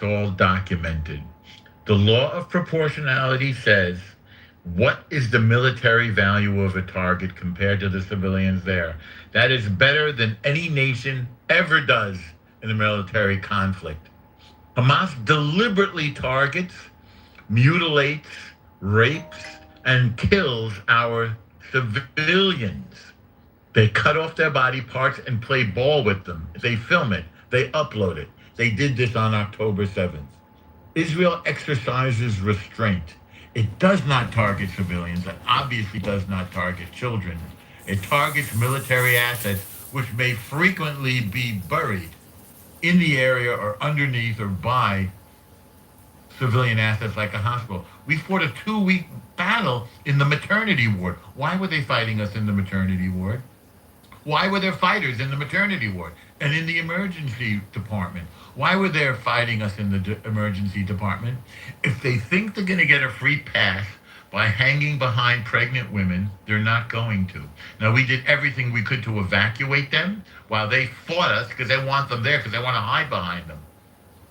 all documented. The law of proportionality says what is the military value of a target compared to the civilians there? That is better than any nation ever does in a military conflict. Hamas deliberately targets, mutilates, rapes, and kills our civilians. They cut off their body parts and play ball with them. They film it, they upload it. They did this on October 7th. Israel exercises restraint. It does not target civilians. It obviously does not target children. It targets military assets, which may frequently be buried in the area or underneath or by civilian assets like a hospital. We fought a 2-week battle in the maternity ward. Why were they fighting us in the maternity ward? Why were there fighters in the maternity ward and in the emergency department? Why were they fighting us in the emergency department? If they think they're going to get a free pass by hanging behind pregnant women, they're not going to. Now, we did everything we could to evacuate them while they fought us because they want them there because they want to hide behind them.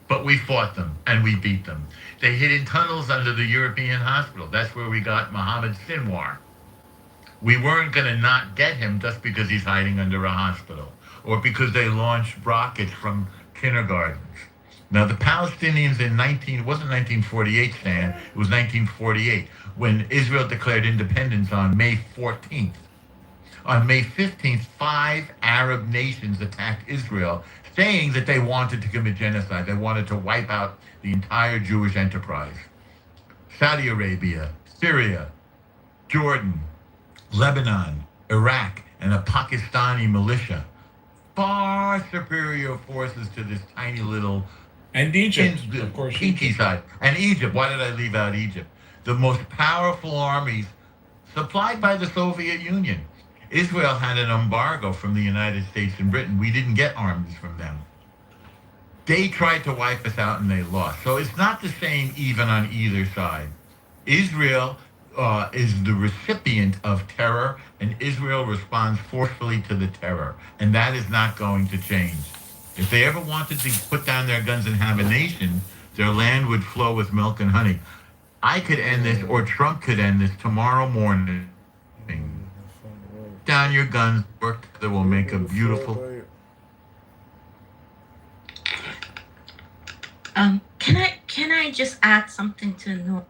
But we fought them and we beat them. They hid in tunnels under the European hospital. That's where we got Mohammed Sinwar. We weren't going to not get him just because he's hiding under a hospital or because they launched rockets from kindergartens. Now, the Palestinians it wasn't 1948, Stan, it was 1948 when Israel declared independence on May 14th. On May 15th, 5 Arab nations attacked Israel, saying that they wanted to commit genocide. They wanted to wipe out the entire Jewish enterprise. Saudi Arabia, Syria, Jordan, Lebanon, Iraq, and a Pakistani militia. Far superior forces to this tiny little and Egypt, of course, pinky side. And Egypt. Why did I leave out Egypt? The most powerful armies supplied by the Soviet Union. Israel had an embargo from the United States and Britain. We didn't get arms from them. They tried to wipe us out and they lost. So it's not the same even on either side. Israel is the recipient of terror, and Israel responds forcefully to the terror. And that is not going to change. If they ever wanted to put down their guns and have a nation, their land would flow with milk and honey. I could end this, or Trump could end this tomorrow morning. Down your guns, work that will make a beautiful. Can I just add something to no?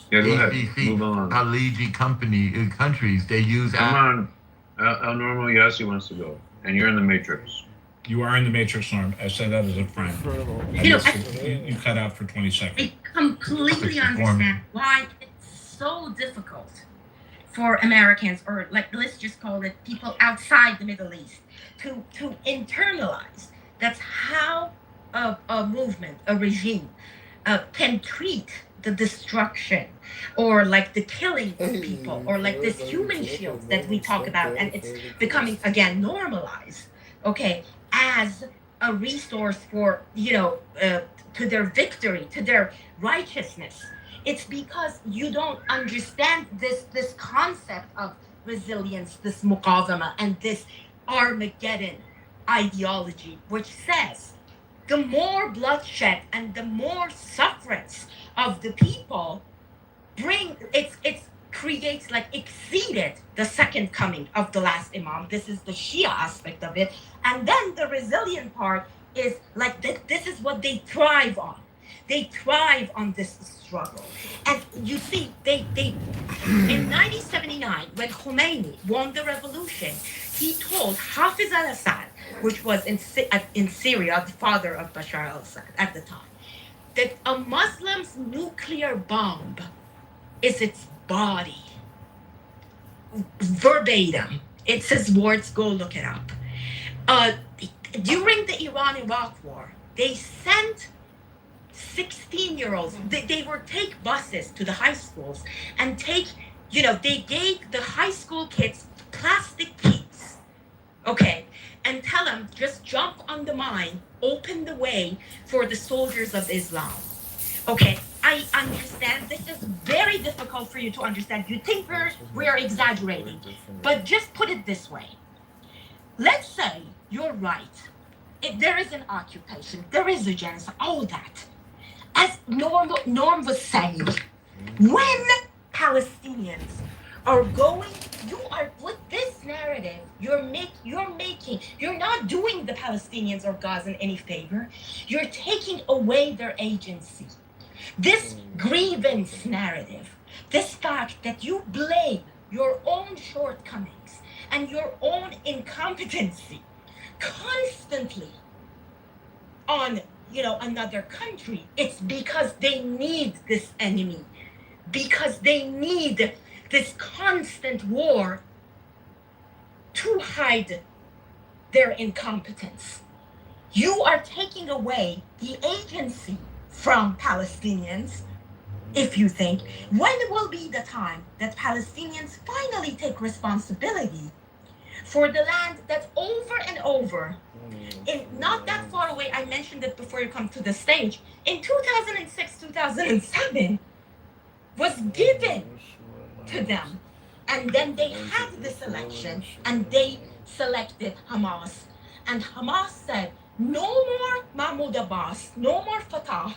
Yeah, go ahead. Move on. Khaliji countries, they use. Come on. El Normo Yassi wants to go, and you're in the Matrix. You are in the Matrix, Norm. I say that as a friend. You cut out for 20 seconds. I completely understand why it's so difficult for Americans, or let's just call it people outside the Middle East, to internalize. That's how a movement, a regime, can treat the destruction or like the killing of people or like this human shield that we talk about, and it's becoming again normalized, okay, as a resource for to their victory, to their righteousness. It's because you don't understand this concept of resilience, this muqawama, and this Armageddon ideology, which says the more bloodshed and the more sufferance of the people creates exceeded the second coming of the last Imam. This is the Shia aspect of it. And then the resilient part is this is what they thrive on. They thrive on this struggle. And you see, they in 1979, when Khomeini won the revolution, he told Hafiz al-Assad, which was in Syria, the father of Bashar al-Assad at the time, that a Muslim's nuclear bomb is its body. Verbatim. It's his words, go look it up. During the Iran-Iraq war, they sent 16-year-olds, they would take buses to the high schools and they gave the high school kids plastic keys, okay, and tell them, just jump on the mine, open the way for the soldiers of Islam. Okay, I understand this is very difficult for you to understand. You think we're exaggerating, but just put it this way. Let's say you're right. if there is an occupation, there is a genocide, all that. As Norm was saying, when Palestinians are going, you are with this narrative, you're not doing the Palestinians or Gaza any favor. You're taking away their agency. This grievance narrative, this fact that you blame your own shortcomings and your own incompetency constantly on another country, it's because they need this enemy, because they need this constant war to hide their incompetence. You are taking away the agency from Palestinians. If you think, when will be the time that Palestinians finally take responsibility for the land that over and over, in not that far away, I mentioned it before you come to the stage, in 2006, 2007, was given to them. And then they had this election and they selected Hamas. And Hamas said, no more Mahmoud Abbas, no more Fatah.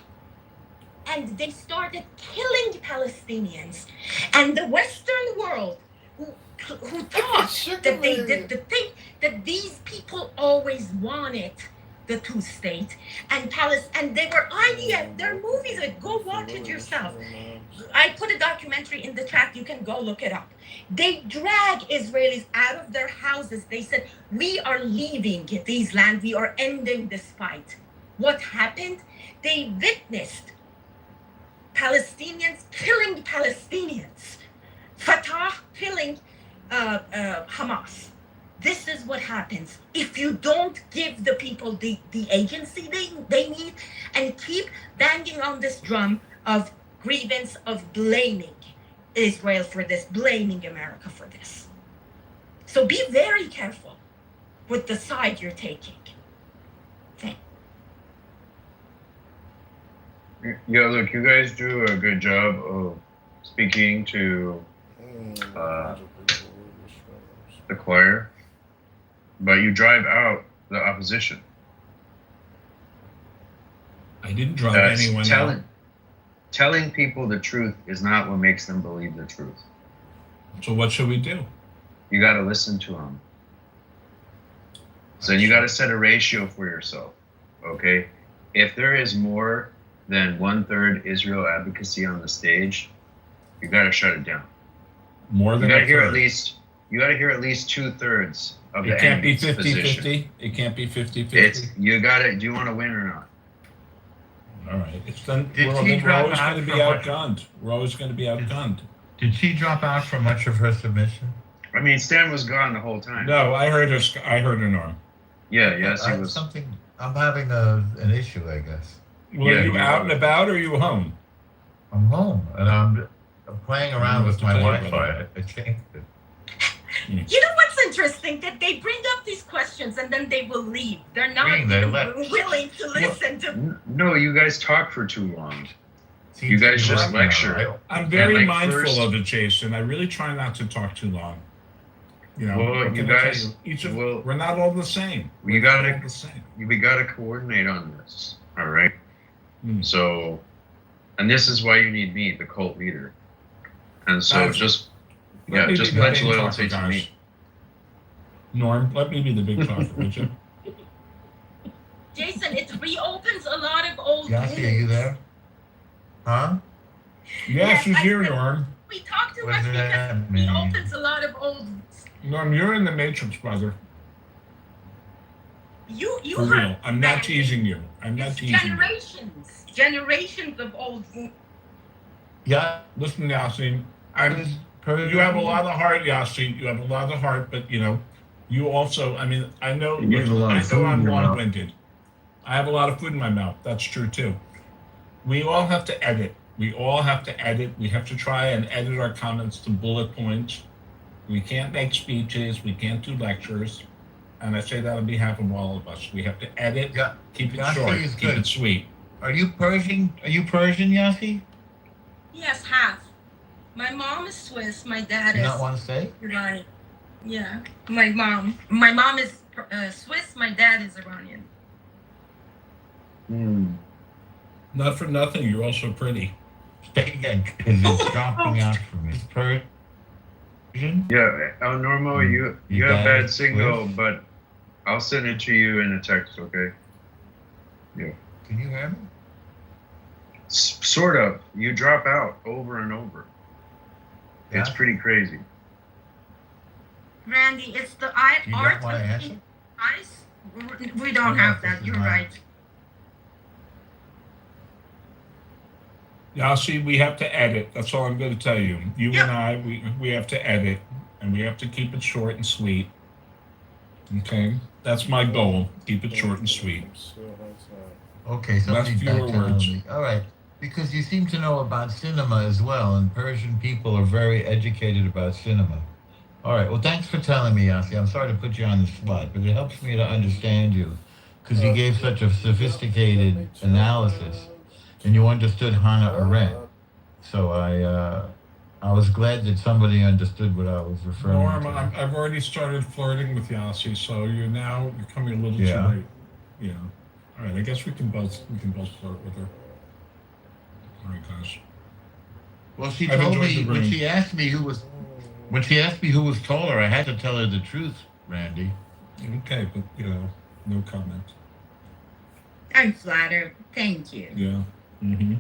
And they started killing Palestinians. And the Western world, who thought that they did the thing that these people always wanted, the two-state, and they were IDF, their movies, go watch it yourself. I put a documentary in the chat, you can go look it up. They drag Israelis out of their houses. They said, we are leaving these lands, we are ending this fight. What happened? They witnessed Palestinians killing Palestinians, Fatah killing Hamas. This is what happens if you don't give the people the agency they need and keep banging on this drum of grievance, of blaming Israel for this, blaming America for this. So be very careful with the side you're taking. Thank you. Yeah, look, you guys do a good job of speaking to the choir, but you drive out the opposition. I didn't drive anyone out. Telling people the truth is not what makes them believe the truth. So what should we do? You got to listen to them. So you got to set a ratio for yourself, okay? If there is more than 1/3 Israel advocacy on the stage, you got to shut it down. More than you got to hear third. at least. You got to hear at least 2/3 of the It can't be enemy's 50-50. It can't be 50-50. It's you got to. Do you want to win or not? All right. It's done. Did We're she drop always out going to be from what- outgunned. We're always going to be outgunned. Did she drop out for much of her submission? I mean, Stan was gone the whole time. No, I heard her. I heard her, Norm. Yeah, yes, he was. I'm having an issue, I guess. Well, Yeah, are you you out are. and about, or are you home? I'm home and I'm playing around with my Tell you Wi-Fi. about I changed it. You know what's interesting? That they bring up these questions and then they will leave. They're not They left. willing to listen to. No, you guys talk for too long. Seems You to guys be just working out, lecture. right? I'm very like mindful first- of it, Jason. I really try not to talk too long. You know, Well, what you can I tell guys- you? We're not all the same. You We're not gotta- all the same. We got to coordinate on this. All right. Mm. So, and this is why you need me, the cult leader. And so Guys, just Let me just be the pledge big loyalty talker, to guys. me. Norm, let me be the big talker, would you? Jason, it reopens a lot of old Yossi, are you wounds. there? Huh? Yeah, she's I here, said- Norm. We talk too What much does because that it mean? reopens a lot of old. Norm, you're in the Matrix, brother. You For heard real. I'm not that. teasing you. I'm not It's teasing you. generations of old wounds. Yeah. Listen, Yasin, you have a lot of heart, Yasin. You have a lot of heart, but you also. I mean, I know. You have a lot of food in I'm your mouth. long-winded. I have a lot of food in my mouth. That's true too. We all have to edit. We have to try and edit our comments to bullet points. We can't make speeches. We can't do lectures. And I say that on behalf of all of us. We have to edit, Yeah. keep it Yossi short, is keep good. it sweet. Are you Persian, Yossi? Yes, half. My mom is Swiss. My dad You is not want to say? Iranian. Yeah, my mom is Swiss. My dad is Iranian. Not for nothing, you're also pretty. Say again, because it's dropping out for me. Persian? Yeah, El Normo, you Your have dad bad is signal, Swiss? but I'll send it to you in a text, okay? Yeah. Can you hear me? Sort of. You drop out over and over. It's Yeah. pretty crazy. Randy, it's the You don't art want to of answer? being nice. We don't No, have this that. is You're not- right. Yeah, see, we have to edit. That's all I'm going to tell you. You Yeah. and I, we have to edit, and we have to keep it short and sweet. Okay, that's my goal. Keep it short and sweet. Okay, somebody's fewer back telling words. me. All right, because you seem to know about cinema as well, and Persian people are very educated about cinema. All right, well, thanks for telling me, Yasi. I'm sorry to put you on the spot, but it helps me to understand you, because you gave such a sophisticated analysis, and you understood Hannah Arendt. So I was glad that somebody understood what I was referring Norm, to. I've already started flirting with Yasi, so you're coming a little Yeah. too late. Yeah. All right, I guess we can both flirt with her. All right, guys. Well, she I've told enjoyed me the when room. she asked me who was taller, I had to tell her the truth, Randy. Okay, but no comment. I'm flattered. Thank you. Yeah. Mm-hmm.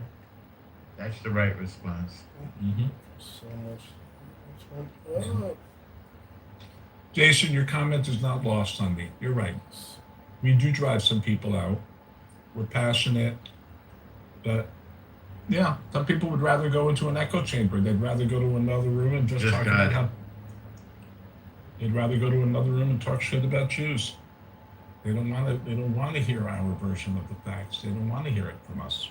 That's the right response. Mm-hmm. So much. Jason, your comment is not lost on me. You're right. We do drive some people out. We're passionate, but yeah, some people would rather go into an echo chamber. They'd rather go to another room and just talk got about it. how. They'd rather go to another room and talk shit about Jews. They don't want to. They don't want to hear our version of the facts. They don't want to hear it from us.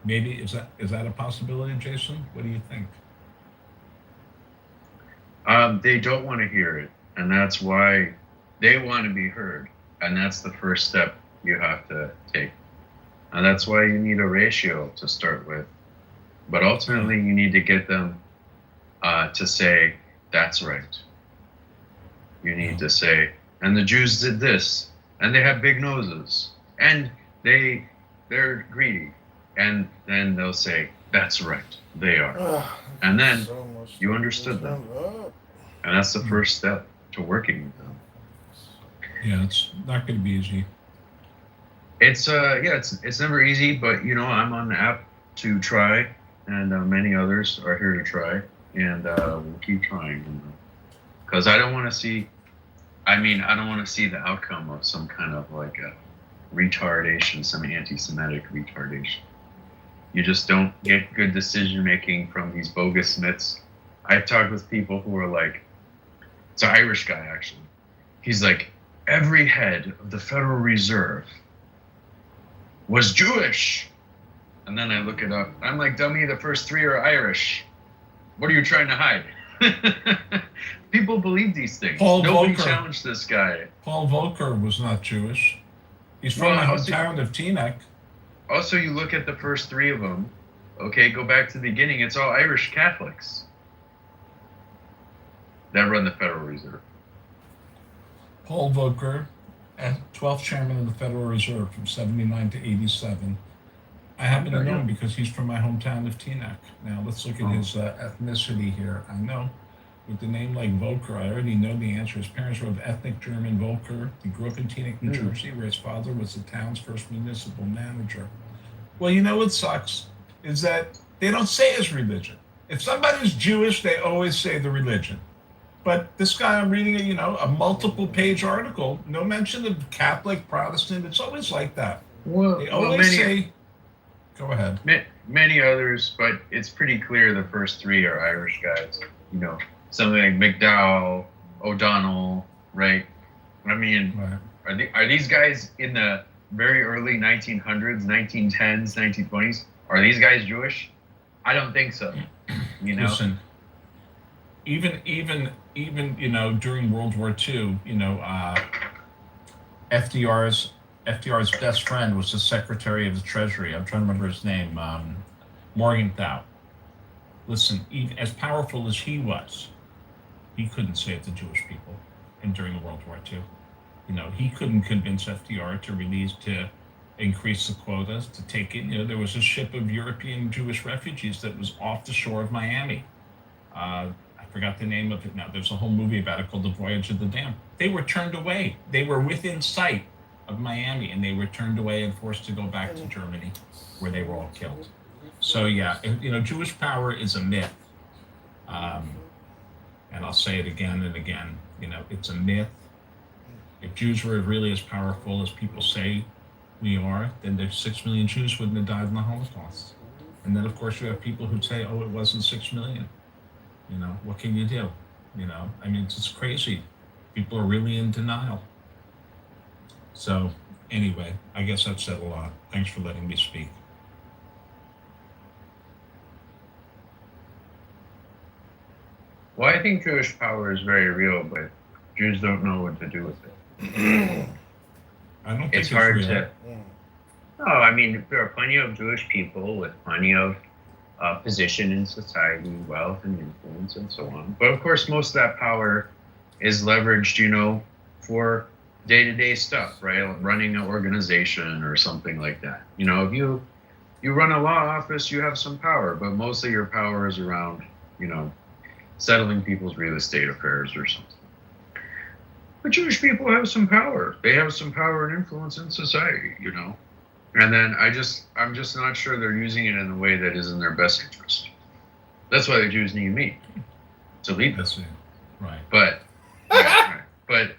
Maybe is that a possibility, Jason? What do you think? They don't want to hear it, and that's why they want to be heard, and that's the first step you have to take. And that's why you need a ratio to start with. But ultimately, you need to get them to say, that's right. You need to say, and the Jews did this, and they have big noses, and they're greedy. And then they'll say, that's right, they are. And then you understood them. And that's the first step to working with them. Yeah, it's not going to be easy. It's it's never easy, but I'm on the app to try, and many others are here to try, and we'll keep trying, because I don't want to see the outcome of some kind of like a retardation, some anti-Semitic retardation. You just don't get good decision making from these bogus myths. I've talked with people who are like, it's an Irish guy actually. He's like, every head of the Federal Reserve was Jewish. And then I look it up. I'm like, dummy, the first three are Irish. What are you trying to hide? People believe these things. Paul Nobody Volcker. challenged this guy. Paul Volcker was not Jewish. He's from Well, my also- hometown of Teaneck. Also, you look at the first three of them. Okay, go back to the beginning. It's all Irish Catholics that run the Federal Reserve. Paul Volcker, 12th chairman of the Federal Reserve from 79 to 87. I happen to know him because he's from my hometown of Teaneck. Now, let's look at his ethnicity here. I know, with the name like Volcker, I already know the answer. His parents were of ethnic German Volcker. He grew up in Teaneck, New Jersey, where his father was the town's first municipal manager. Well, you know what sucks? Is that they don't say his religion. If somebody's Jewish, they always say the religion. But this guy, I'm reading a multiple page article, no mention of Catholic, Protestant. It's always like that. They always say, go ahead. Many others, but it's pretty clear the first three are Irish guys. Something like McDowell, O'Donnell, right? I mean, Right. are these guys in the very early 1900s, 1910s, 1920s? Are these guys Jewish? I don't think so. Listen, even during World War II, FDR's best friend was the Secretary of the Treasury. I'm trying to remember his name, Morgenthau. Listen, even as powerful as he was, he couldn't save the Jewish people, and during World War II, he couldn't convince FDR to increase the quotas to take in. There was a ship of European Jewish refugees that was off the shore of Miami. I forgot the name of it now. There's a whole movie about it called The Voyage of the Dam. They were turned away. They were within sight of Miami, and they were turned away and forced to go back to Germany, where they were all killed. So yeah, Jewish power is a myth. And I'll say it again and again. It's a myth. If Jews were really as powerful as people say we are, then there's 6 million Jews wouldn't have died in the Holocaust. And then, of course, you have people who say, "Oh, it wasn't 6 million." What can you do? It's just crazy. People are really in denial. So, anyway, I guess I've said a lot. Thanks for letting me speak. Well, I think Jewish power is very real, but Jews don't know what to do with it. I don't think It's hard real. to. No, there are plenty of Jewish people with plenty of position in society, wealth and influence and so on. But of course, most of that power is leveraged, for day-to-day stuff, right? Running an organization or something like that. If you run a law office, you have some power, but mostly your power is around, settling people's real estate affairs or something. But Jewish people have some power. They have some power and influence in society, And then I'm just not sure they're using it in a way that is in their best interest. That's why the Jews need me to lead That's them. it. Right. But right. But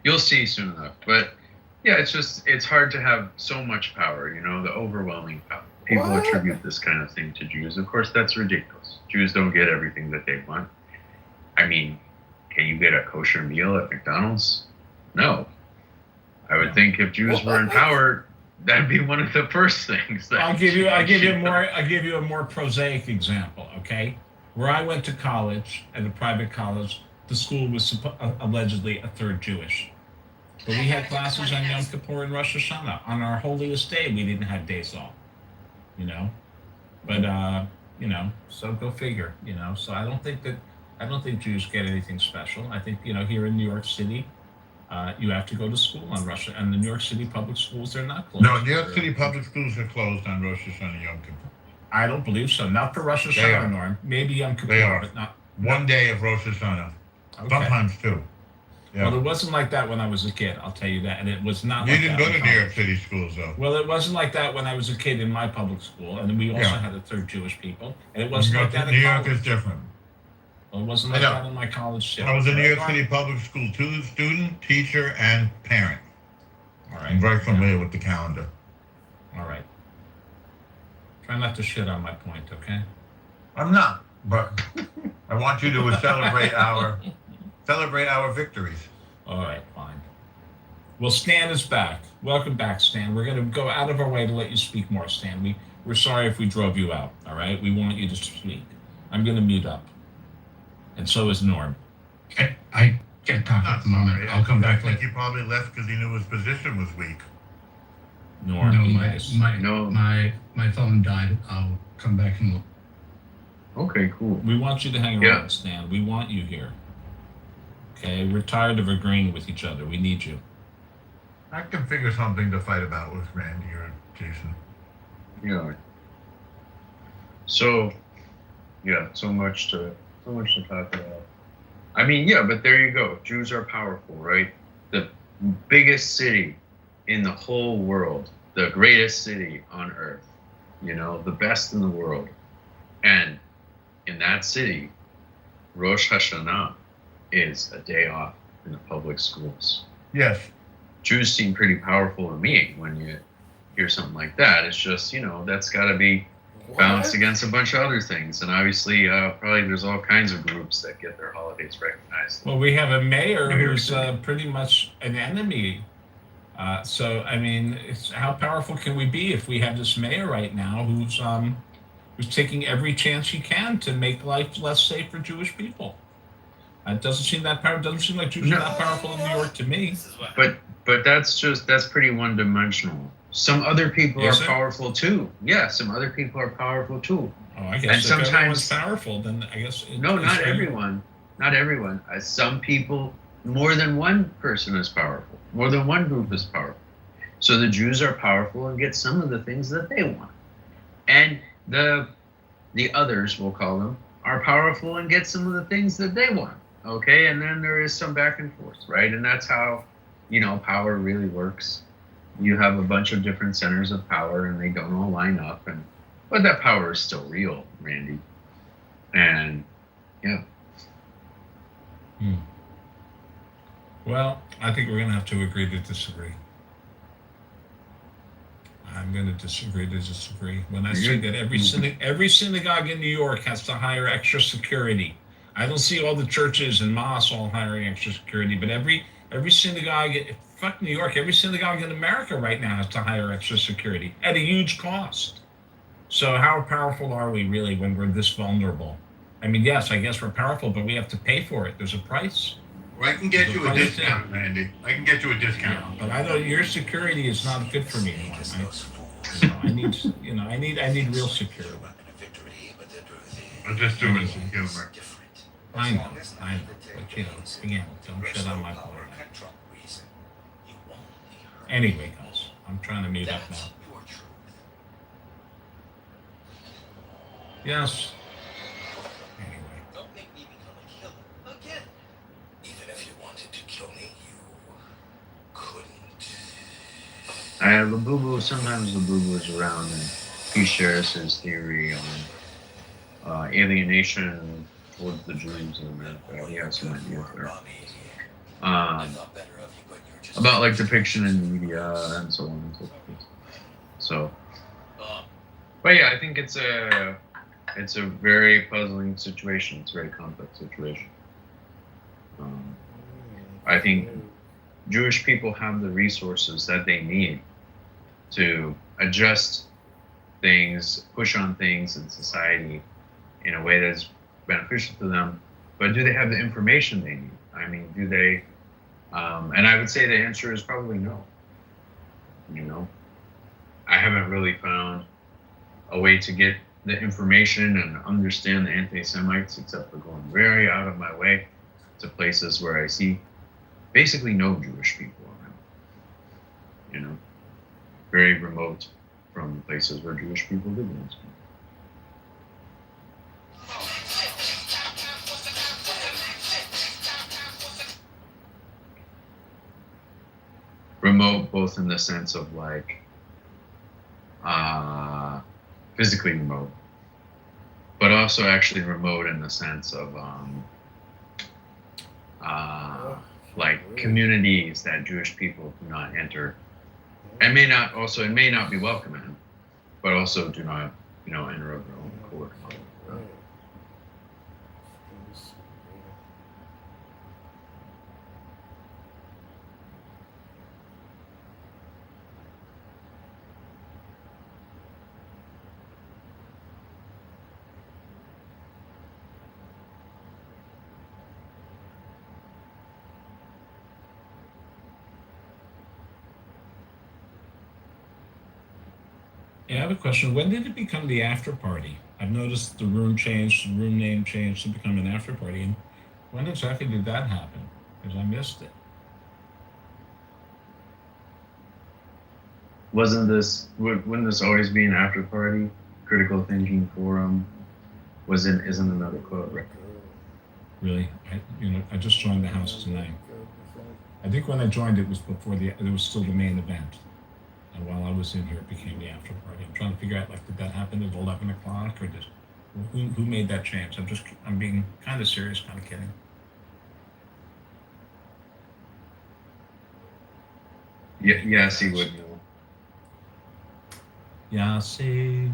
you'll see soon enough. But yeah, it's hard to have so much power, the overwhelming power. People attribute this kind of thing to Jews. Of course, that's ridiculous. Jews don't get everything that they want. Can you get a kosher meal at McDonald's? No. I would think if Jews were in power, that'd be one of the first things. I'll give you a more prosaic example. Okay, where I went to college at a private college, the school was allegedly a third Jewish, but we had classes on Yom Kippur and Rosh Hashanah. On our holiest day, we didn't have days off. But so go figure. So I don't think Jews get anything special. I think here in New York City. You have to go to school on Rosh, and the New York City public schools, they're not closed. No, New York City public schools are closed on Rosh Hashanah Yom Kippur. I don't believe so. Not for Rosh They are. Hashanah, Norm. Maybe Yom Kippur, They are. but not. One day of Rosh Hashanah. Okay. Sometimes two. Yeah. Well, it wasn't like that when I was a kid. I'll tell you that, and it was not. You like didn't that go to in New York college. City schools, though. Well, it wasn't like that when I was a kid in my public school, and we also Yeah. had a third Jewish people, and it You wasn't go like to that New in York college. is different. Well, it wasn't I like know. that in my college too. I was a New York Right? City public school student, teacher, and parent. All right. I'm very familiar with the calendar. All right. Try not to shit on my point, okay? I'm not, but I want you to celebrate our victories. All right, fine. Well, Stan is back. Welcome back, Stan. We're going to go out of our way to let you speak more, Stan. We're sorry if we drove you out, all right? We want you to speak. I'm going to mute up. And so is Norm. I can't talk at the moment. Sorry, I'll come I back think later. he probably left because he knew his position was weak. Norm, No, yes. my phone died. I'll come back and look. Okay, cool. We want you to hang Yeah. around, Stan. We want you here. Okay? We're tired of agreeing with each other. We need you. I can figure something to fight about with Randy or Jason. Yeah. So, yeah, so much to talk about. But there you go. Jews are powerful, right? The biggest city in the whole world, the greatest city on earth, the best in the world. And in that city, Rosh Hashanah is a day off in the public schools. Yes. Jews seem pretty powerful to me when you hear something like that. It's just, that's got to be balanced against a bunch of other things. And obviously, probably there's all kinds of groups that get their holidays recognized. Well, we have a mayor New York who's City. pretty much an enemy. How powerful can we be if we have this mayor right now who's taking every chance he can to make life less safe for Jewish people? It doesn't seem that powerful. Doesn't seem like Jews are that powerful in New York to me. But that's pretty one-dimensional. Some other people Is are it? powerful too. Yeah, some other people are powerful too. Oh, I guess And if everyone's sometimes- powerful, then I guess No, not everyone. Not everyone. Some people, more than one person is powerful. More than one group is powerful. So the Jews are powerful and get some of the things that they want. And the others, we'll call them, are powerful and get some of the things that they want. Okay, and then there is some back and forth, right? And that's how, power really works. You have a bunch of different centers of power and they don't all line up, but that power is still real, Randy. And yeah. Well, I think we're going to have to agree to disagree. I'm going to disagree to disagree. When I say that every synagogue in New York has to hire extra security. I don't see all the churches and mosques all hiring extra security, but every synagogue, fuck New York, every synagogue in America right now has to hire extra security at a huge cost. So how powerful are we really when we're this vulnerable? I mean, yes, I guess we're powerful, but we have to pay for it. There's a price. Well, I can get you a discount, Randy. I can get you a discount. Yeah, but I know your security is not good for me anymore. I need real security. I'm just doing some humor. I know, but again, don't shit on my boy. Anyway, guys, I'm trying to meet up now. Yes. Anyway. Don't make me become a killer again. Even if you wanted to kill me, you couldn't. I have Labubu. Sometimes Labubu is around, and he shares his theory on alienation towards the Jews in America. He has some ideas there. About like depiction in the media and so on and so forth. So, but yeah, I think it's a very puzzling situation. It's a very complex situation. I think Jewish people have the resources that they need to adjust things, push on things in society in a way that's beneficial to them. But do they have the information they need? I mean, do they? And I would say the answer is probably no. I haven't really found a way to get the information and understand the anti-Semites except for going very out of my way to places where I see basically no Jewish people around. Very remote from places where Jewish people live in. Remote both in the sense of like physically remote, but also actually remote in the sense of like communities that Jewish people do not enter, and may not be welcome in, but also do not enter of their own accord. Yeah, I have a question. When did it become the after party? I've noticed the room name changed to become an after party. And when exactly did that happen? Because I missed it. Wouldn't this always be an after party? Critical thinking forum isn't another quote, right? Really? I just joined the house tonight. I think when I joined, it was still the main event. And while I was in here, it became the after party. I'm trying to figure out, did that happen at 11 o'clock, or who made that change? I'm being kind of serious, kind of kidding. Yassi would know. Yassi.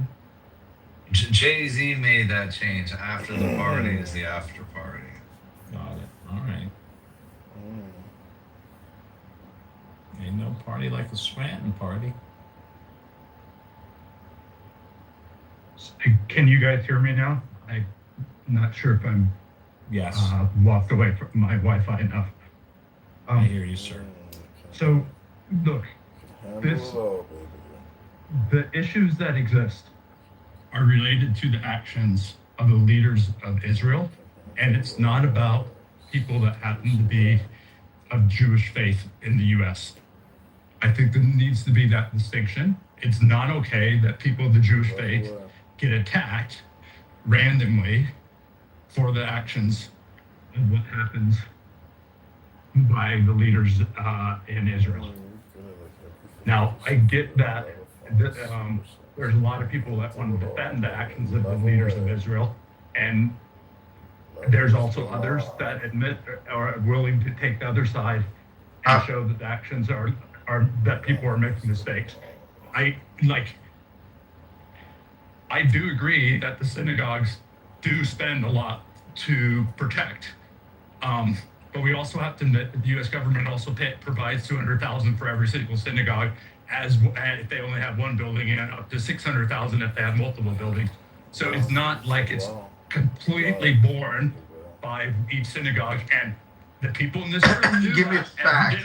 Jay-Z made that change. After the party is the after party. Got it. All right. Ain't no party like the Scranton party. Can you guys hear me now? I'm not sure if I'm Yes. walked away from my Wi-Fi enough. I hear you, sir. So, look, the issues that exist are related to the actions of the leaders of Israel, and it's not about people that happen to be of Jewish faith in the U.S. I think there needs to be that distinction. It's not okay that people of the Jewish faith get attacked randomly for the actions of what happens by the leaders in Israel. Now, I get that there's a lot of people that want to defend the actions of the leaders of Israel, and there's also others that admit or are willing to take the other side and show that the actions are that people are making mistakes. I do agree that the synagogues do spend a lot to protect, but we also have to admit that the U.S. government also provides $200,000 for every single synagogue, as if they only have one building, and up to $600,000 if they have multiple buildings. So it's not like it's completely borne by each synagogue. And the people in this room knew Give me that, facts.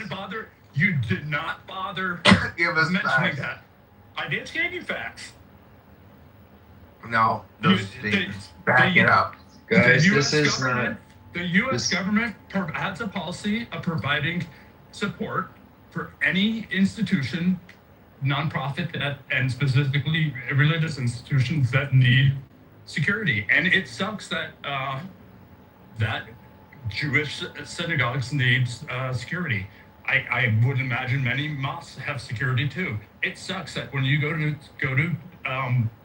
You did not bother Give us mentioning facts. that. I did give you facts. No, those statements. Back it up. Guys, The this US is not. government- The U.S. this- government has a policy of providing support for any institution, nonprofit, and specifically religious institutions that need security. And it sucks that that Jewish synagogues need security. I would imagine many mosques have security too. It sucks that when you go to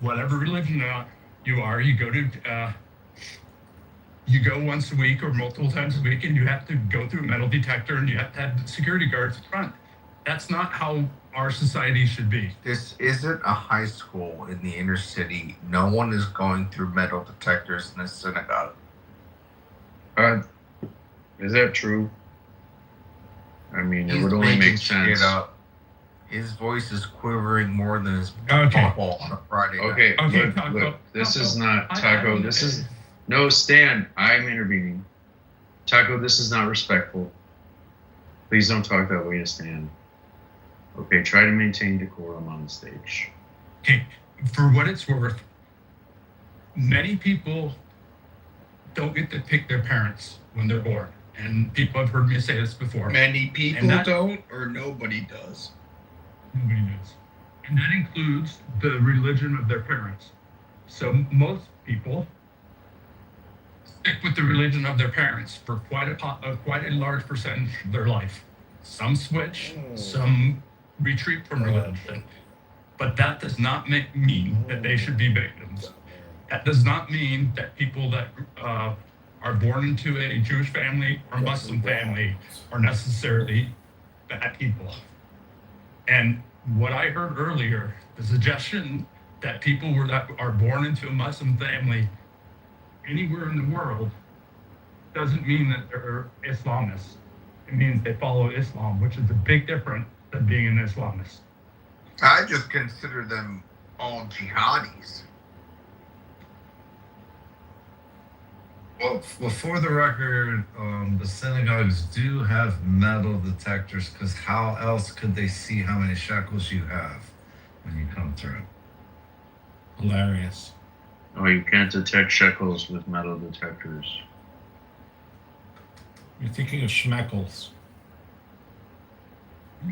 whatever religion you are, you go once a week or multiple times a week, and you have to go through a metal detector, and you have to have security guards at front. That's not how our society should be. This isn't a high school in the inner city. No one is going through metal detectors in a synagogue. Is that true? I mean, it He's would only making make sense. shit up. His voice is quivering more than his Okay. ball on a Friday night. Okay, Okay, look, Taco, look, this is Taco, not Taco. This is no, Stan. I'm intervening. Taco, this is not respectful. Please don't talk that way to Stan. Okay, try to maintain decorum on the stage. Okay, for what it's worth, many people don't get to pick their parents when they're born. And people have heard me say this before. Many people And that- don't, or nobody does. Nobody knows. And that includes the religion of their parents. So most people stick with the religion of their parents for quite a large percentage of their life. Some switch, some retreat from religion. But that does not mean that they should be victims. That does not mean that people that are born into a Jewish family or Muslim family are necessarily bad people. And what I heard earlier, the suggestion that people that are born into a Muslim family anywhere in the world doesn't mean that they're Islamists. It means they follow Islam, which is a big difference than being an Islamist. I just consider them all jihadis. Well, for the record, the synagogues do have metal detectors, because how else could they see how many shekels you have when you come through? Hilarious. Oh, you can't detect shekels with metal detectors. You're thinking of schmeckles.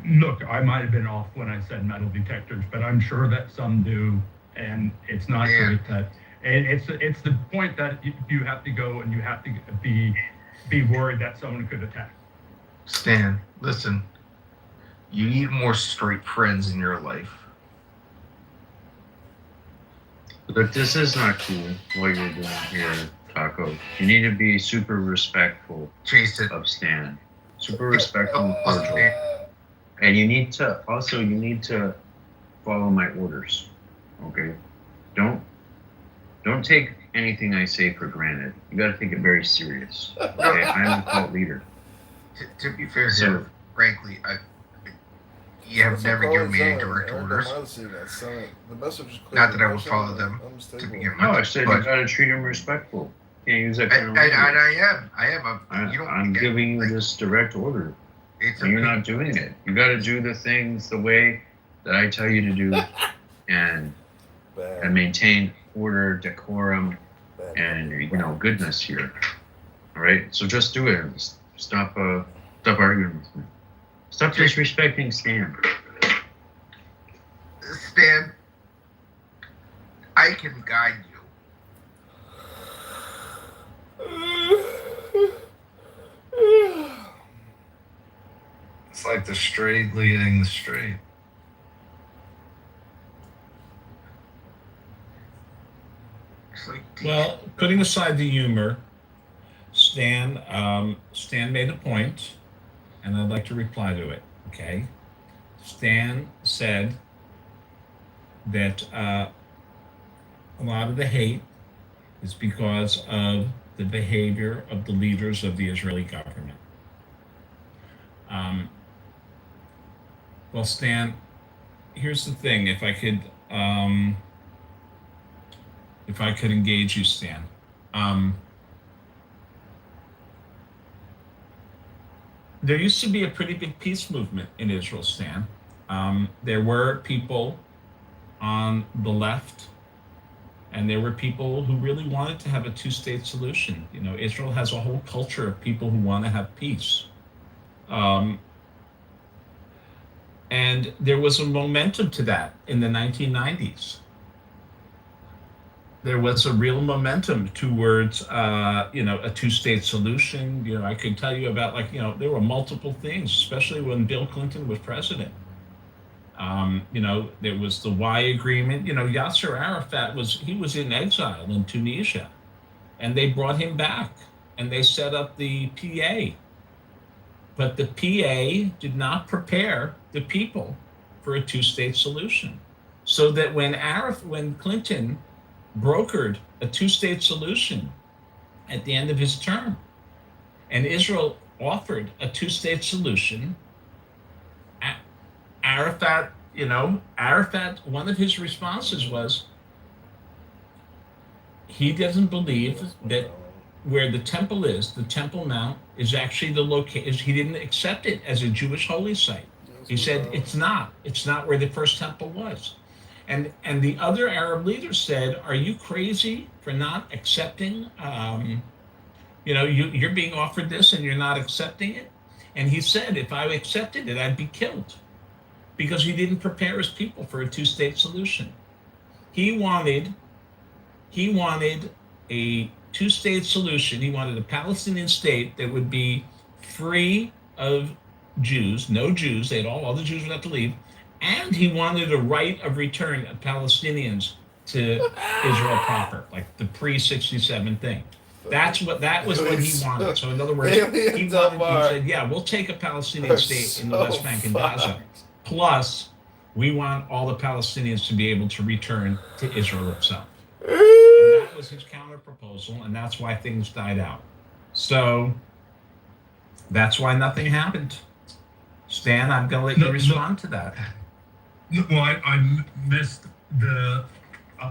Look, I might have been off when I said metal detectors, but I'm sure that some do, and it's not Yeah. great that. And it's the point that you have to go and you have to be worried that someone could attack. Stan, listen. You need more straight friends in your life. Look, this is not cool what you're doing here, Taco. You need to be super respectful Jason. of Stan. Super respectful and Oh, cordial. Stan. And you need to follow my orders. Okay? Don't take anything I say for granted. You gotta take it very serious. Okay? I'm the cult leader. To be fair So- here, frankly, you have never given me any direct orders. Not that I would follow them to begin with. No, I said you but gotta treat him respectful. Can't use that kind of language. I am. You don't I'm get- giving you like, this direct order. It's And you're not doing it. You got to do the things the way that I tell you to do, and maintain order, decorum, and goodness here. All right. So just do it. Stop arguing with me. Stop disrespecting Stan. Stan, I can guide you. It's like the straight leading the straight. It's like, Well, putting aside the humor, Stan made a point, and I'd like to reply to it. Okay, Stan said that a lot of the hate is because of the behavior of the leaders of the Israeli government. Well, Stan, here's the thing. If I could engage you, Stan. There used to be a pretty big peace movement in Israel, Stan. There were people on the left, and there were people who really wanted to have a two-state solution. You know, Israel has a whole culture of people who want to have peace. And there was a momentum to that in the 1990s. There was a real momentum towards, a two-state solution. You know, I could tell you about, there were multiple things, especially when Bill Clinton was president. There was the Y agreement. You know, Yasser Arafat was in exile in Tunisia, and they brought him back, and they set up the PA. But the PA did not prepare the people for a two-state solution. So that when Clinton brokered a two-state solution at the end of his term, and Israel offered a two-state solution, Arafat, one of his responses was he doesn't believe that where the Temple is, the Temple Mount, is actually the location. He didn't accept it as a Jewish holy site. He said it's not where the first temple was. And the other Arab leaders said, "Are you crazy for not accepting? You're being offered this and you're not accepting it." And he said, "If I accepted it, I'd be killed," because he didn't prepare his people for a two-state solution. He wanted a two-state solution. He wanted a Palestinian state that would be free of Jews, no Jews. All the Jews would have to leave. And he wanted a right of return of Palestinians to Israel proper, like the pre-67 thing. That was what he wanted. So in other words, he said, "Yeah, we'll take a Palestinian state in the West Bank and Gaza. Plus, we want all the Palestinians to be able to return to Israel itself." And that was his counter proposal, and that's why things died out. So that's why nothing happened. Stan, I'm going to let you respond to that. Well, I missed the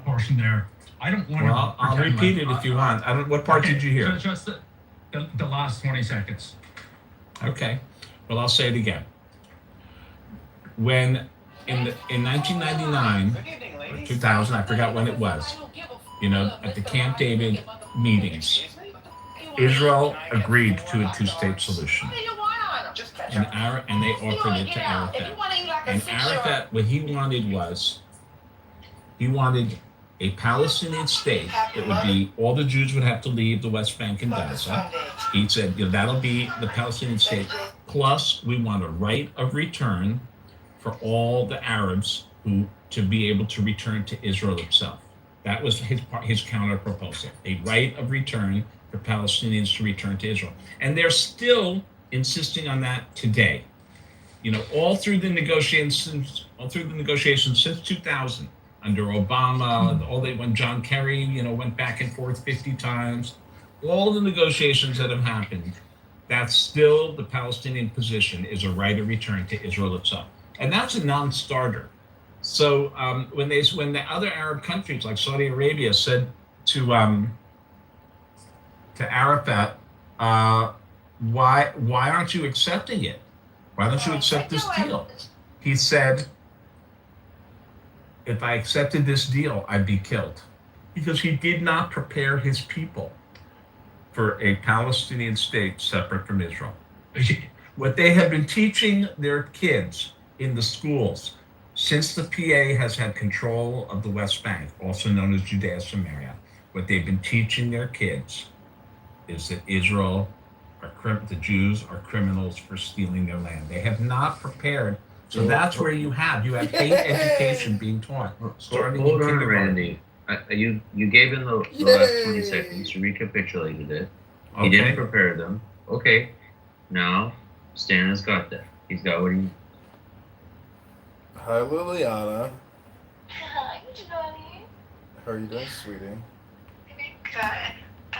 portion there. I don't want to. Well, I'll repeat it if you want. What part did you hear? Just the last 20 seconds. Okay. Well, I'll say it again. When in 1999 or 2000, I forgot when it was, at the Camp David meetings, Israel agreed to a two-state solution. And they offered it to Arafat. And Arafat, what he wanted a Palestinian state that would be, all the Jews would have to leave the West Bank and Gaza. He said, that'll be the Palestinian state. Plus, we want a right of return for all the Arabs to be able to return to Israel itself. That was his counter proposal, a right of return for Palestinians to return to Israel. And they're still insisting on that today. All through the negotiations since 2000, under Obama, when John Kerry, went back and forth 50 times, all the negotiations that have happened, that's still the Palestinian position, is a right of return to Israel itself. And that's a non-starter. So when the other Arab countries like Saudi Arabia said to Arafat, why aren't you accepting it? Why don't you accept this deal? He said, if I accepted this deal, I'd be killed. Because he did not prepare his people for a Palestinian state separate from Israel. What they have been teaching their kids in the schools Since the PA has had control of the West Bank, also known as Judea Samaria, what they've been teaching their kids is that the Jews are criminals for stealing their land. They have not prepared. So that's where you have hate education being taught, starting Hold in on, kindergarten. Randy. You gave him the last 20 seconds. You recapitulated it. He Okay. didn't prepare them. Okay. Now, Stan has got that. He's got what he needs. Hi, Liliana. Hi, Johnny. How are you doing, sweetie? Doing good, but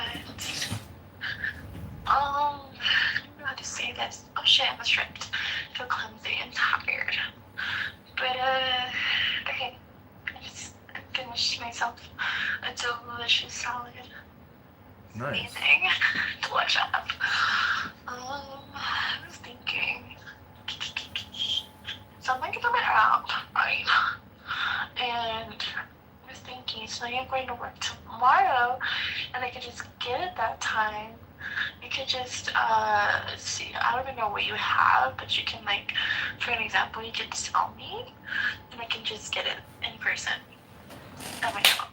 I don't know how to say this. Oh shit, I'm stripped. Feel clumsy and tired. But okay. I finished myself a delicious salad. Nice. Amazing. Delicious. I was thinking. So I'm like gonna my out, right? And I was thinking, so I'm going to work tomorrow, and I could just get it that time. You could just see. I don't even know what you have, but you can, like, for an example, you could tell me, and I can just get it in person at my job.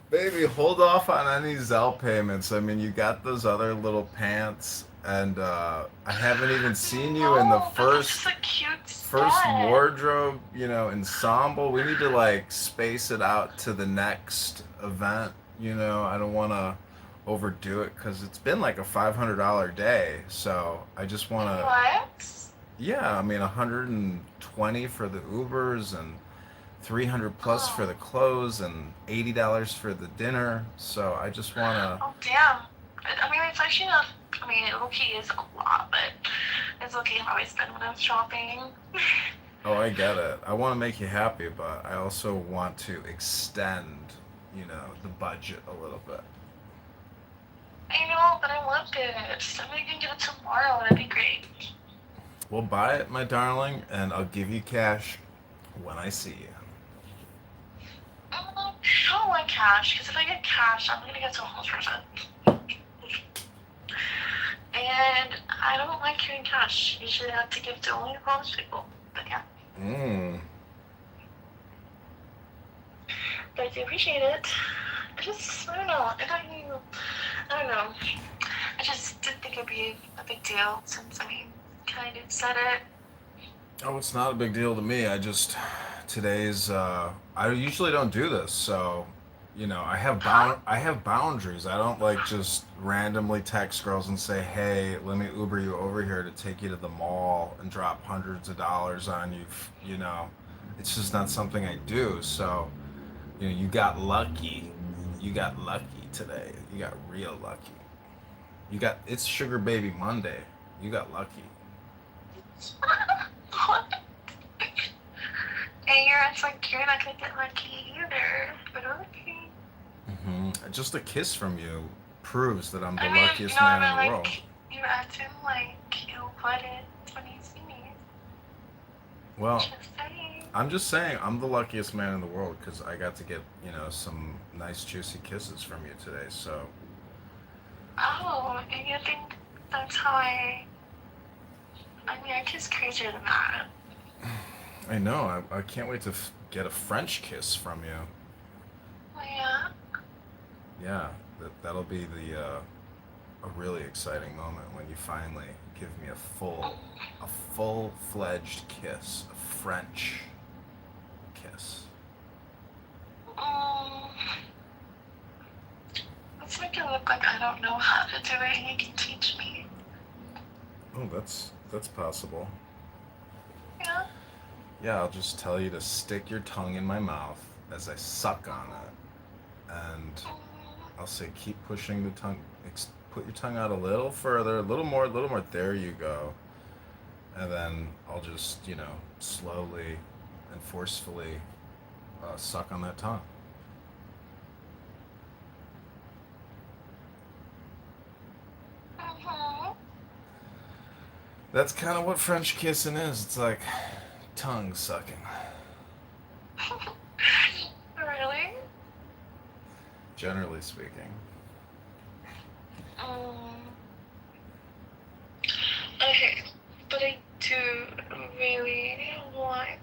Baby, hold off on any Zelle payments. I mean, you got those other little pants, and I haven't even seen you in the first wardrobe, ensemble. We need to, like, space it out to the next event. I don't want to overdo it because it's been like a $500 day. So I just want to. What? Yeah, I mean, 120 for the Ubers and 300 plus for the clothes and $80 for the dinner. So I just want to. Oh, damn. I mean, it's actually not. I mean, okay, it's a lot, but it's okay if I spend when I'm shopping. Oh, I get it. I want to make you happy, but I also want to extend, the budget a little bit. I know, but I want it. So maybe you can get it tomorrow. That'd be great. We'll buy it, my darling, and I'll give you cash when I see you. I don't want cash, because if I get cash, I'm going to get to a homeless person. And I don't like carrying cash. Usually I have to give to only homeless people. But yeah. But I do appreciate it. I don't know. I don't know. I just didn't think it'd be a big deal since, kind of said it. Oh, it's not a big deal to me. Today's, I usually don't do this, so, I have boundaries. I don't, like, just randomly text girls and say, hey, let me Uber you over here to take you to the mall and drop hundreds of dollars on you, It's just not something I do, so, you got lucky. You got lucky today. You got real lucky. It's Sugar Baby Monday. You got lucky. What? And it's like you're not gonna get lucky either. But okay. Just a kiss from you proves that I'm the I mean, luckiest no, man I in mean, the world. like, you acting like you wouldn't when you see me. Well, Just saying. I'm just saying I'm the luckiest man in the world because I got to get, some nice juicy kisses from you today. So. Oh, and you think that's how I mean, I kiss crazier than that. I know. I can't wait to get a French kiss from you. Oh, yeah? Yeah, that'll be a really exciting moment when you finally give me a full-fledged kiss, a French kiss. Let's make it look like I don't know how to do it and you can teach me. Oh, that's possible. Yeah? Yeah, I'll just tell you to stick your tongue in my mouth as I suck on it. And I'll say, keep pushing the tongue, put your tongue out a little further, a little more, there you go. And then I'll just, slowly and forcefully suck on that tongue. That's kind of what French kissing is. It's like tongue sucking. Really? Generally speaking. Okay, but I do really want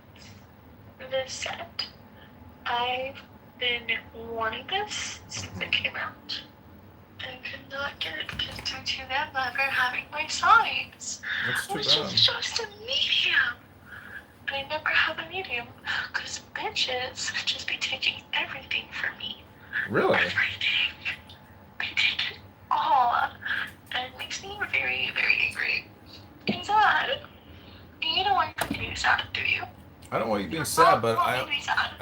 this set. I've been wanting this since it came out. I could not get it because due to them never having my size, That's too which bad. is just a medium. But I never have a medium because bitches just be taking everything from me. Really? Everything. They take it all. And it makes me very, very angry. And sad. You don't want to be sad, do you? I don't want you being sad, but I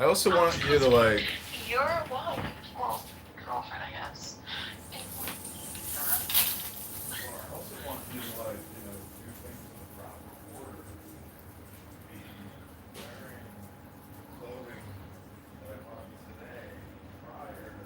also want you to like. Your wife, well, girlfriend, I guess. I also want you to like, do things in the proper order. Be wearing clothing that I bought today prior to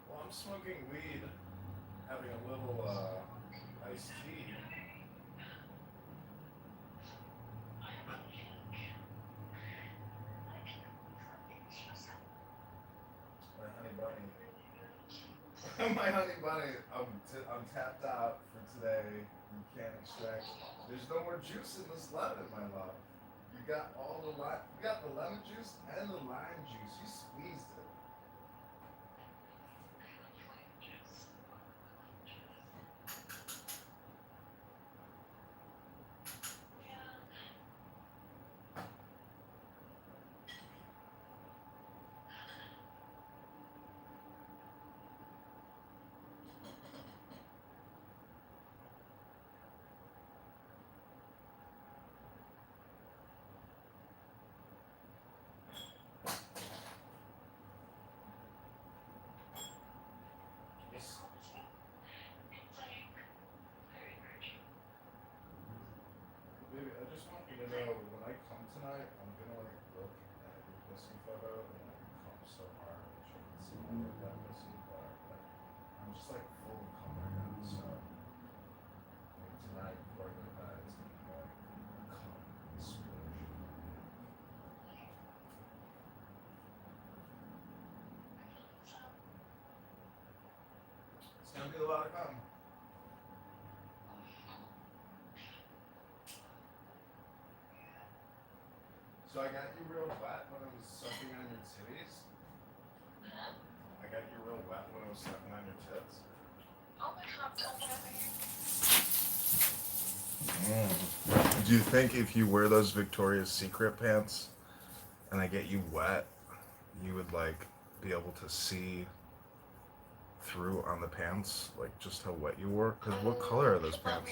Well, I'm smoking weed, having a little iced tea. My honey bunny. My honey bunny. I'm tapped out for today. You can't extract. There's no more juice in this lemon, my love. You got all the you got the lemon juice and the lime juice. You squeezed it. Baby, I just want you to know when I come tonight, I'm gonna like look at your pussy photo and like come so hard. I wish I could see more of that pussy, but like, I'm just like full of cum right now. So like tonight before I go to bed, it's gonna be like a cum explosion. It's gonna be a lot of cum. So I got you real wet when I was sucking on your titties. I got you real wet when I was sucking on your tits. Oh my god, Do you think if you wear those Victoria's Secret pants and I get you wet, you would like be able to see through on the pants, like just how wet you were? Because what color are those pants?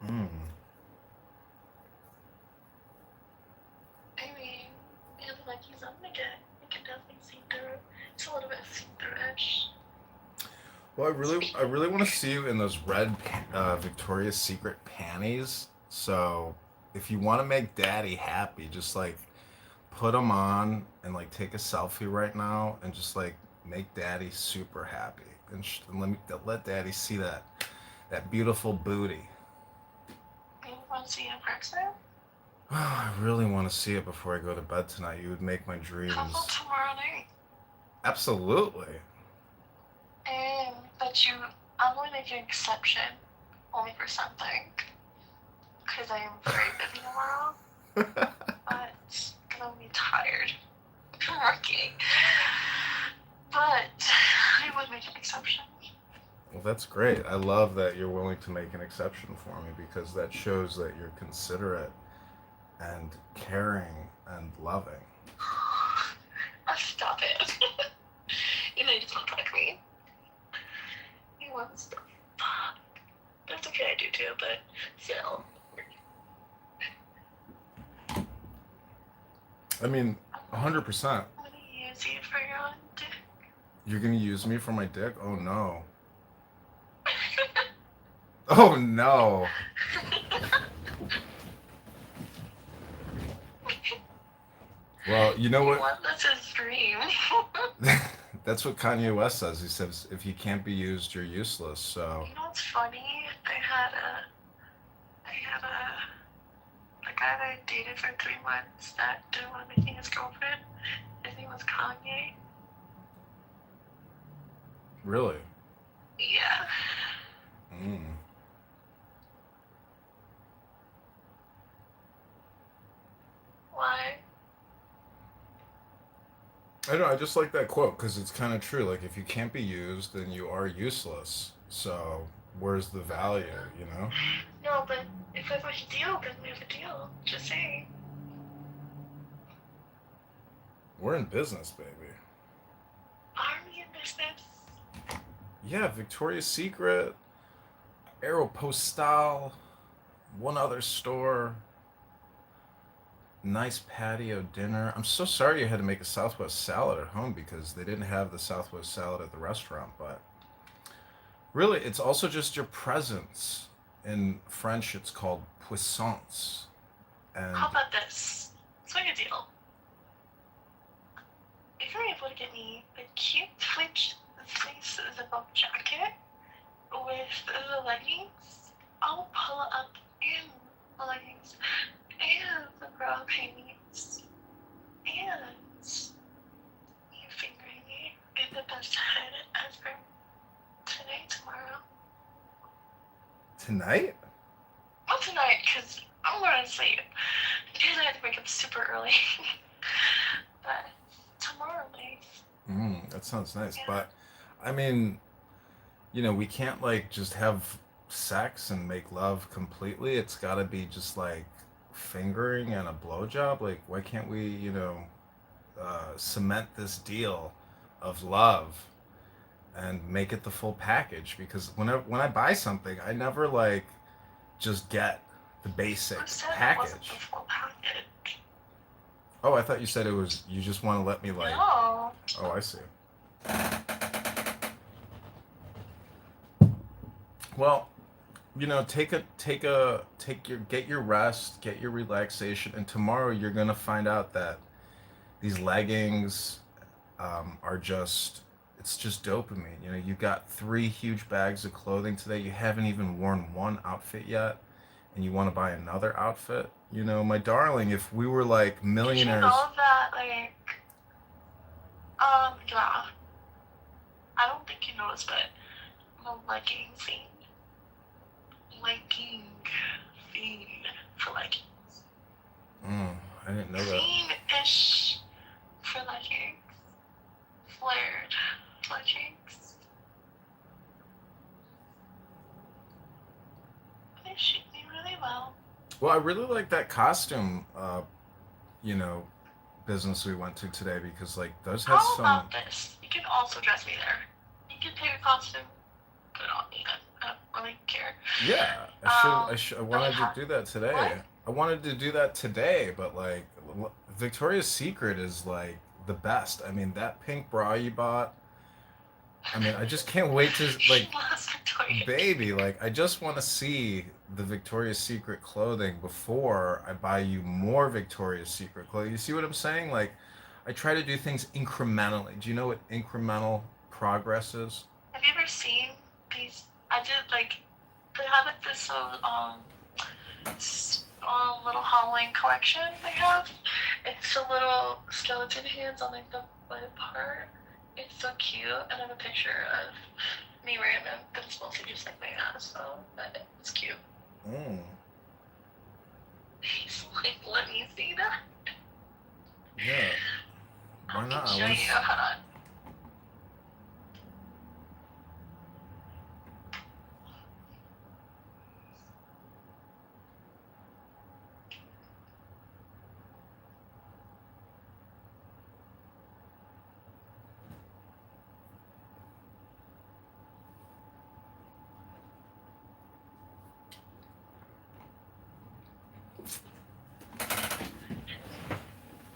Mm. I mean, it's like he's on the gut. You can definitely see through. It's a little bit see-through-ish. Well, I really want to see you in those red Victoria's Secret panties. So, if you want to make Daddy happy, just like put them on and like take a selfie right now and just like make Daddy super happy and let Daddy see that beautiful booty. You want to see it in person? I really want to see it before I go to bed tonight. You would make my dreams. How about tomorrow night? Absolutely. But I'm going to make an exception only for something. Because I am very busy tomorrow. but I'm gonna be tired from working. But I would make an exception. Well, that's great. I love that you're willing to make an exception for me because that shows that you're considerate and caring and loving. Oh, stop it. You know you just want to fuck me. You want stuff. That's okay, I do too, but still. I mean, 100%. I'm gonna use you for your own dick. You're gonna use me for my dick? Oh no. Oh no. Well, you know what? That's his dream. That's what Kanye West says. He says, if you can't be used, you're useless. So. You know what's funny? I had a guy that I dated for 3 months that didn't want to make me his girlfriend. His name was Kanye. Really? Yeah. Mm. Why? I don't know. I just like that quote because it's kind of true. Like, if you can't be used, then you are useless. So, where's the value, you know? No, but if we have a deal, then we have a deal. Just saying. We're in business, baby. Are we in business? Yeah, Victoria's Secret, Aeropostale, one other store, nice patio dinner. I'm so sorry you had to make a Southwest salad at home because they didn't have the Southwest salad at the restaurant, but really, it's also just your presence. In French, it's called puissance. And How about this? Let's make a deal. If you're able to get me a cute fleece zip-up jacket with the leggings, I'll pull up in the leggings and the bra panties and you fingering me in the best head ever. Today, tomorrow. tonight? Not tonight, because I'm going to sleep. Because I have to wake up super early. But tomorrow night. That sounds nice. Yeah. But, I mean, you know, we can't, like, just have sex and make love completely. It's got to be just, like, fingering and a blowjob. Like, why can't we, you know, cement this deal of love and make it the full package? Because when I buy something, I never, like, just get the basic Who said it wasn't package. the full package? Oh, I thought you said it was, you just want to let me, like, No. oh, I see. Well, you know, get your rest, get your relaxation, and tomorrow you're gonna find out that these leggings are just, it's just dopamine. You know, you got 3 huge bags of clothing today. You haven't even worn one outfit yet, and you want to buy another outfit. You know, my darling, if we were like Did you millionaires. know that, like, yeah. I don't think you noticed, but I'm a legging fiend. Legging fiend for leggings. I didn't know that. Fiend-ish for leggings. Flared leggings. They shoot me really well. Well, I really like that costume, you know, business we went to today because, like, those had How some. about this? You can also dress me there. You can take a costume, put it on me. I don't really care. Yeah, I wanted to do that today. What? I wanted to do that today, but like, Victoria's Secret is like the best. I mean, that pink bra you bought. I mean, I just can't wait to like, Loves Victoria. baby, like, I just want to see the Victoria's Secret clothing before I buy you more Victoria's Secret clothing. You see what I'm saying? Like, I try to do things incrementally. Do you know what incremental progress is? Have you ever seen these? I did like they have like this little Halloween collection they have. It's the little skeleton hands on like the butt part. It's so cute, and I have a picture of me wearing them because it's mostly just like my ass, so but it's cute. He's like, let me see that. Yeah. Why I not? can I show want you. to. Hold on.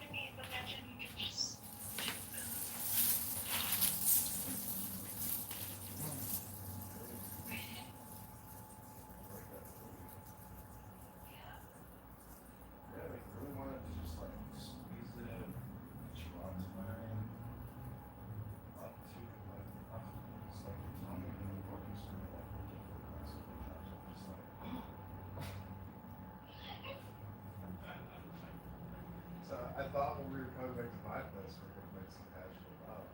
I mean, imagine you could just do Yeah, like really wanted to just like squeeze it in, get you onto wearing up to like it's like you're telling me in the working school like looking for classical jobs. I'm just like so I thought when we were coming back to my place we were gonna make some casual love,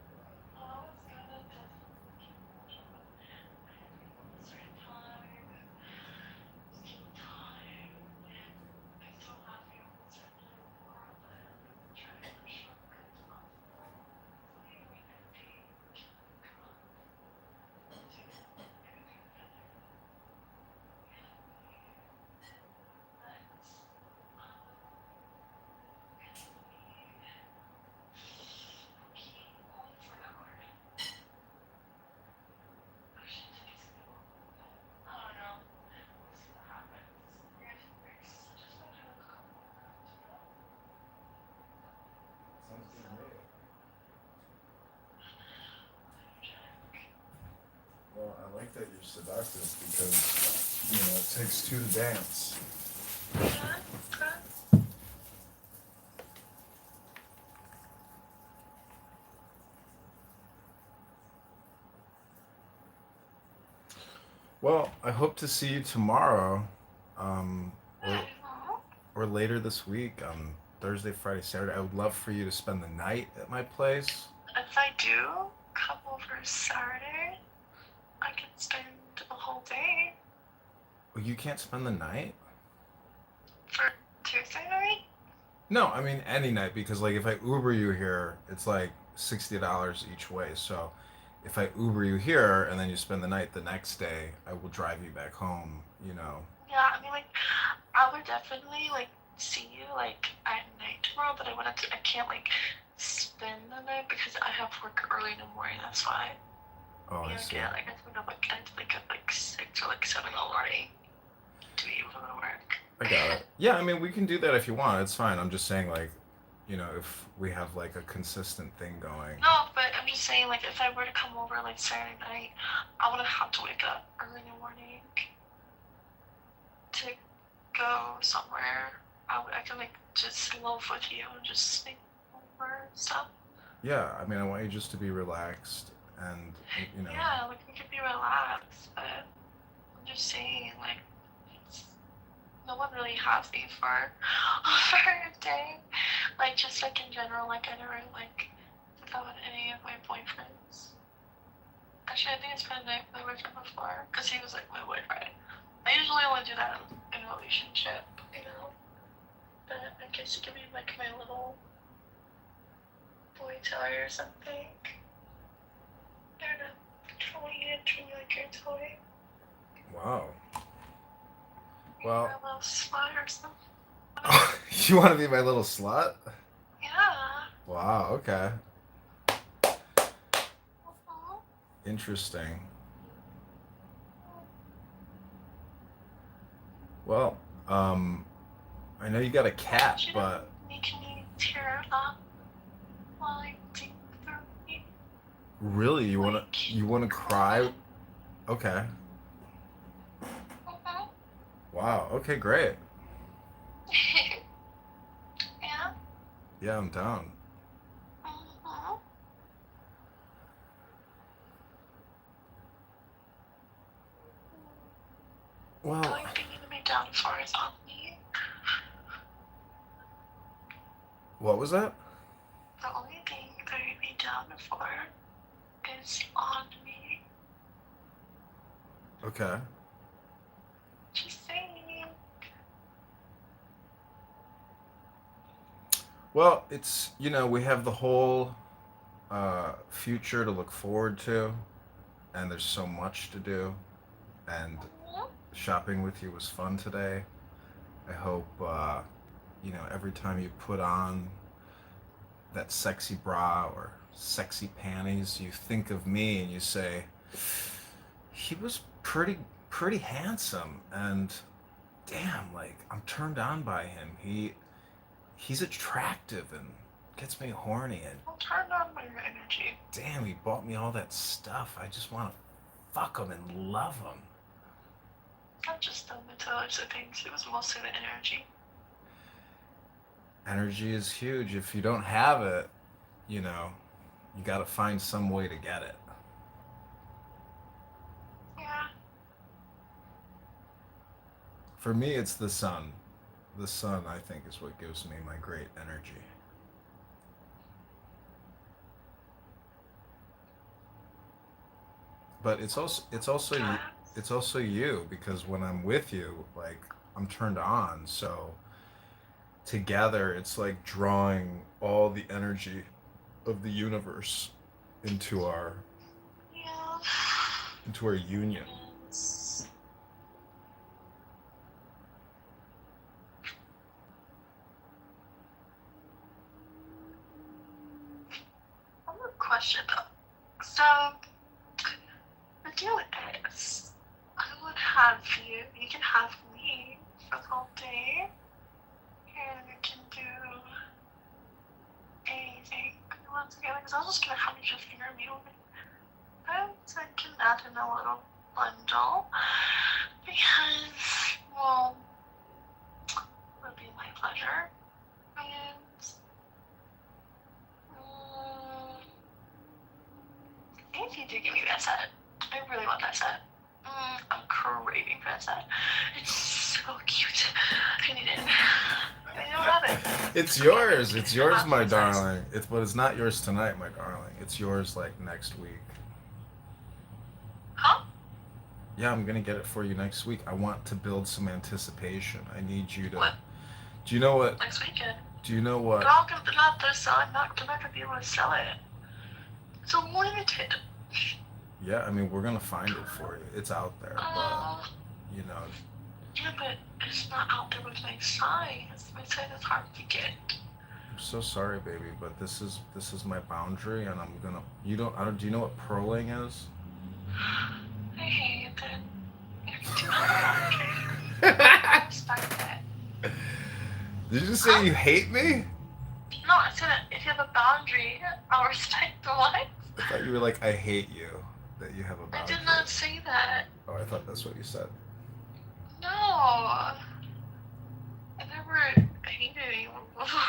but I was gonna definitely keep watching, but I had to go at a certain time. Just keep time. I still have you on the certain more, but I'm gonna try to push up as possible. So you mean I think come on. To everything together. Let's keep only for an hour. Actually, today's gonna be a little bit. I don't know. We'll see what happens. We're just gonna have a couple more rounds, you know? sounds good to me. Well, I like that you're seductive because it takes two to dance. Yeah, okay. Well, I hope to see you tomorrow, or Mhm. later this week, Thursday, Friday, Saturday. I would love for you to spend the night at my place. If I do come over Saturday, I can spend the whole day Well, you can't spend the night? for Tuesday night. No, I mean any night because like if I Uber you here, it's like $60 each way. So if I Uber you here and then you spend the night the next day, I will drive you back home. Yeah, I mean, like, I would definitely like see you like at night tomorrow, but I can't like spend the night because I have work early in the morning. That's why. Oh, You I know, see. get like I have to like end like at like 6 or like 7 in the morning to be able to work. I got it. Yeah, I mean we can do that if you want. It's fine. I'm just saying like, if we have like a consistent thing going. No, but I'm just saying like if I were to come over like Saturday night, I wouldn't have to wake up early in the morning to go somewhere. I can like just loaf with you and just sleep over and stuff. Yeah, I mean I want you just to be relaxed and. Yeah, like we could be relaxed, but I'm just saying like it's, no one really has me for for a day. Like just like in general, like I never like did that with any of my boyfriends. Actually, I think it's been my boyfriend before, because he was like my boyfriend. I usually only do that in a relationship, you know. But I guess it could be like my little boy toy or something. I don't know. I want you to treat me like your toy. Wow. Maybe Well, a little slut or something. you want to be my little slut? Yeah. Wow. Okay. Mhm. Interesting. Well, I know you got a cat, Should but make me tear up while I dig through me. really, you wanna Like, cry? Okay. mhm. Wow. Okay. Great. Yeah. Yeah, I'm down. Mhm. The Well, only thing you can be down for is on me. what was that? The only thing that you'd be down for is on me. Okay. Just saying. Well, it's, we have the whole future to look forward to, and there's so much to do. And shopping with you was fun today. I hope, every time you put on that sexy bra or sexy panties, you think of me and you say, he was pretty handsome, and damn, like I'm turned on by him. He's attractive and gets me horny, and I'll turn on my energy. damn, he bought me all that stuff. I just want to fuck him and love him. Not just the materialistic things, it was mostly the energy. Energy is huge. If you don't have it, you got to find some way to get it. Yeah. For me, it's the sun. The sun, I think, is what gives me my great energy. But it's also you, because when I'm with you, like, I'm turned on. So together, it's like drawing all the energy of the universe into our Yeah. into our union. Yes. I have a question though. So, the deal is, I would have you, you can have me for the whole day, and we can do anything we want together, because I was just gonna have you just finger me over. But I can add in a little bundle, because, well, it would be my pleasure, and, if you do give me that set, I really want that set. I'm craving for that set. It's so cute. I need it. I don't have it. It's yours. It's yours, my darling. But it's not yours tonight, my darling. It's yours like next week. Huh? Yeah, I'm gonna get it for you next week. I want to build some anticipation. I need you to. What? Do you know what? Next weekend. Do you know what? But I'll give it up. I'm not gonna be able to sell it. It's so limited. Yeah, I mean, we're gonna find it for you. It's out there, but Yeah, but it's not out there with my size. My size is hard to get. I'm so sorry, baby, but this is my boundary, and I'm gonna. You don't. I don't. Do you know what pearling is? I hate it. You do have a boundary. I respect that. Did you just say you hate me? No, I said that if you have a boundary, I'll respect the life. I thought you were like, I hate you. That you have a I boundary. did not say that. Oh, I thought that's what you said. No. I never hated anyone before.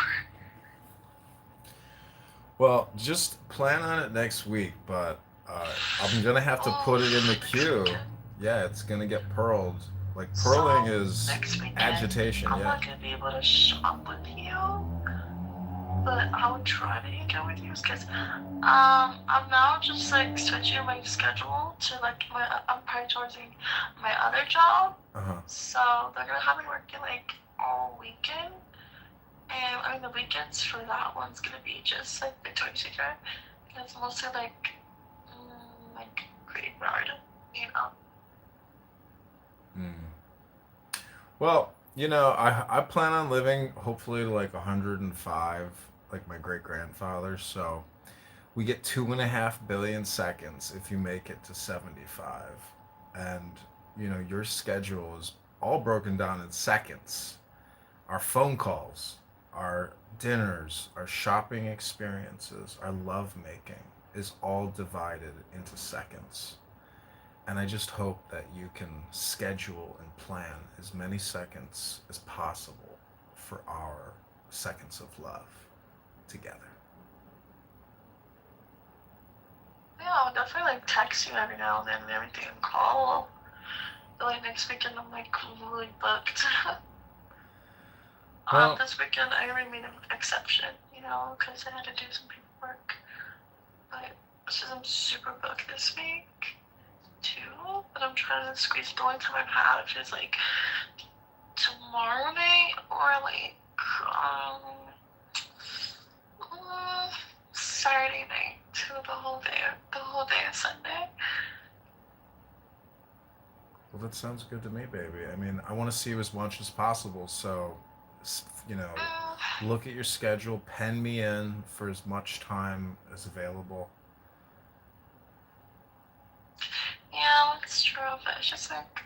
Well, just plan on it next week, but I'm gonna have to put it in the queue. Yeah, it's gonna get pearled. Like, pearling is Next weekend, agitation, I'm yeah. not gonna be able to shop with you, but I would try to go with you because I'm now just like switching my schedule to like I'm prioritizing my other job. So they're gonna have me working like all weekend, and I mean the weekends for that one's gonna be just like Victoria's Secret. And it's mostly like graveyard, you know. Well, I plan on living hopefully to like 105, like my great grandfather. So we get 2.5 billion seconds if you make it to 75, and your schedule is all broken down in seconds. Our phone calls, our dinners, our shopping experiences, our love making is all divided into seconds. And I just hope that you can schedule and plan as many seconds as possible for our seconds of love together. Yeah, I'll definitely like text you every now and then and everything and call. But like next weekend I'm like really booked. Well, this weekend I already made an exception, because I had to do some paperwork. But since I'm super booked this week too, but I'm trying to squeeze the only time I've had is like tomorrow night or like Saturday night to the whole day of Sunday. Well, that sounds good to me, baby. I mean, I want to see you as much as possible. So, you know, look at your schedule, pen me in for as much time as available. Yeah, that's true, but it's just like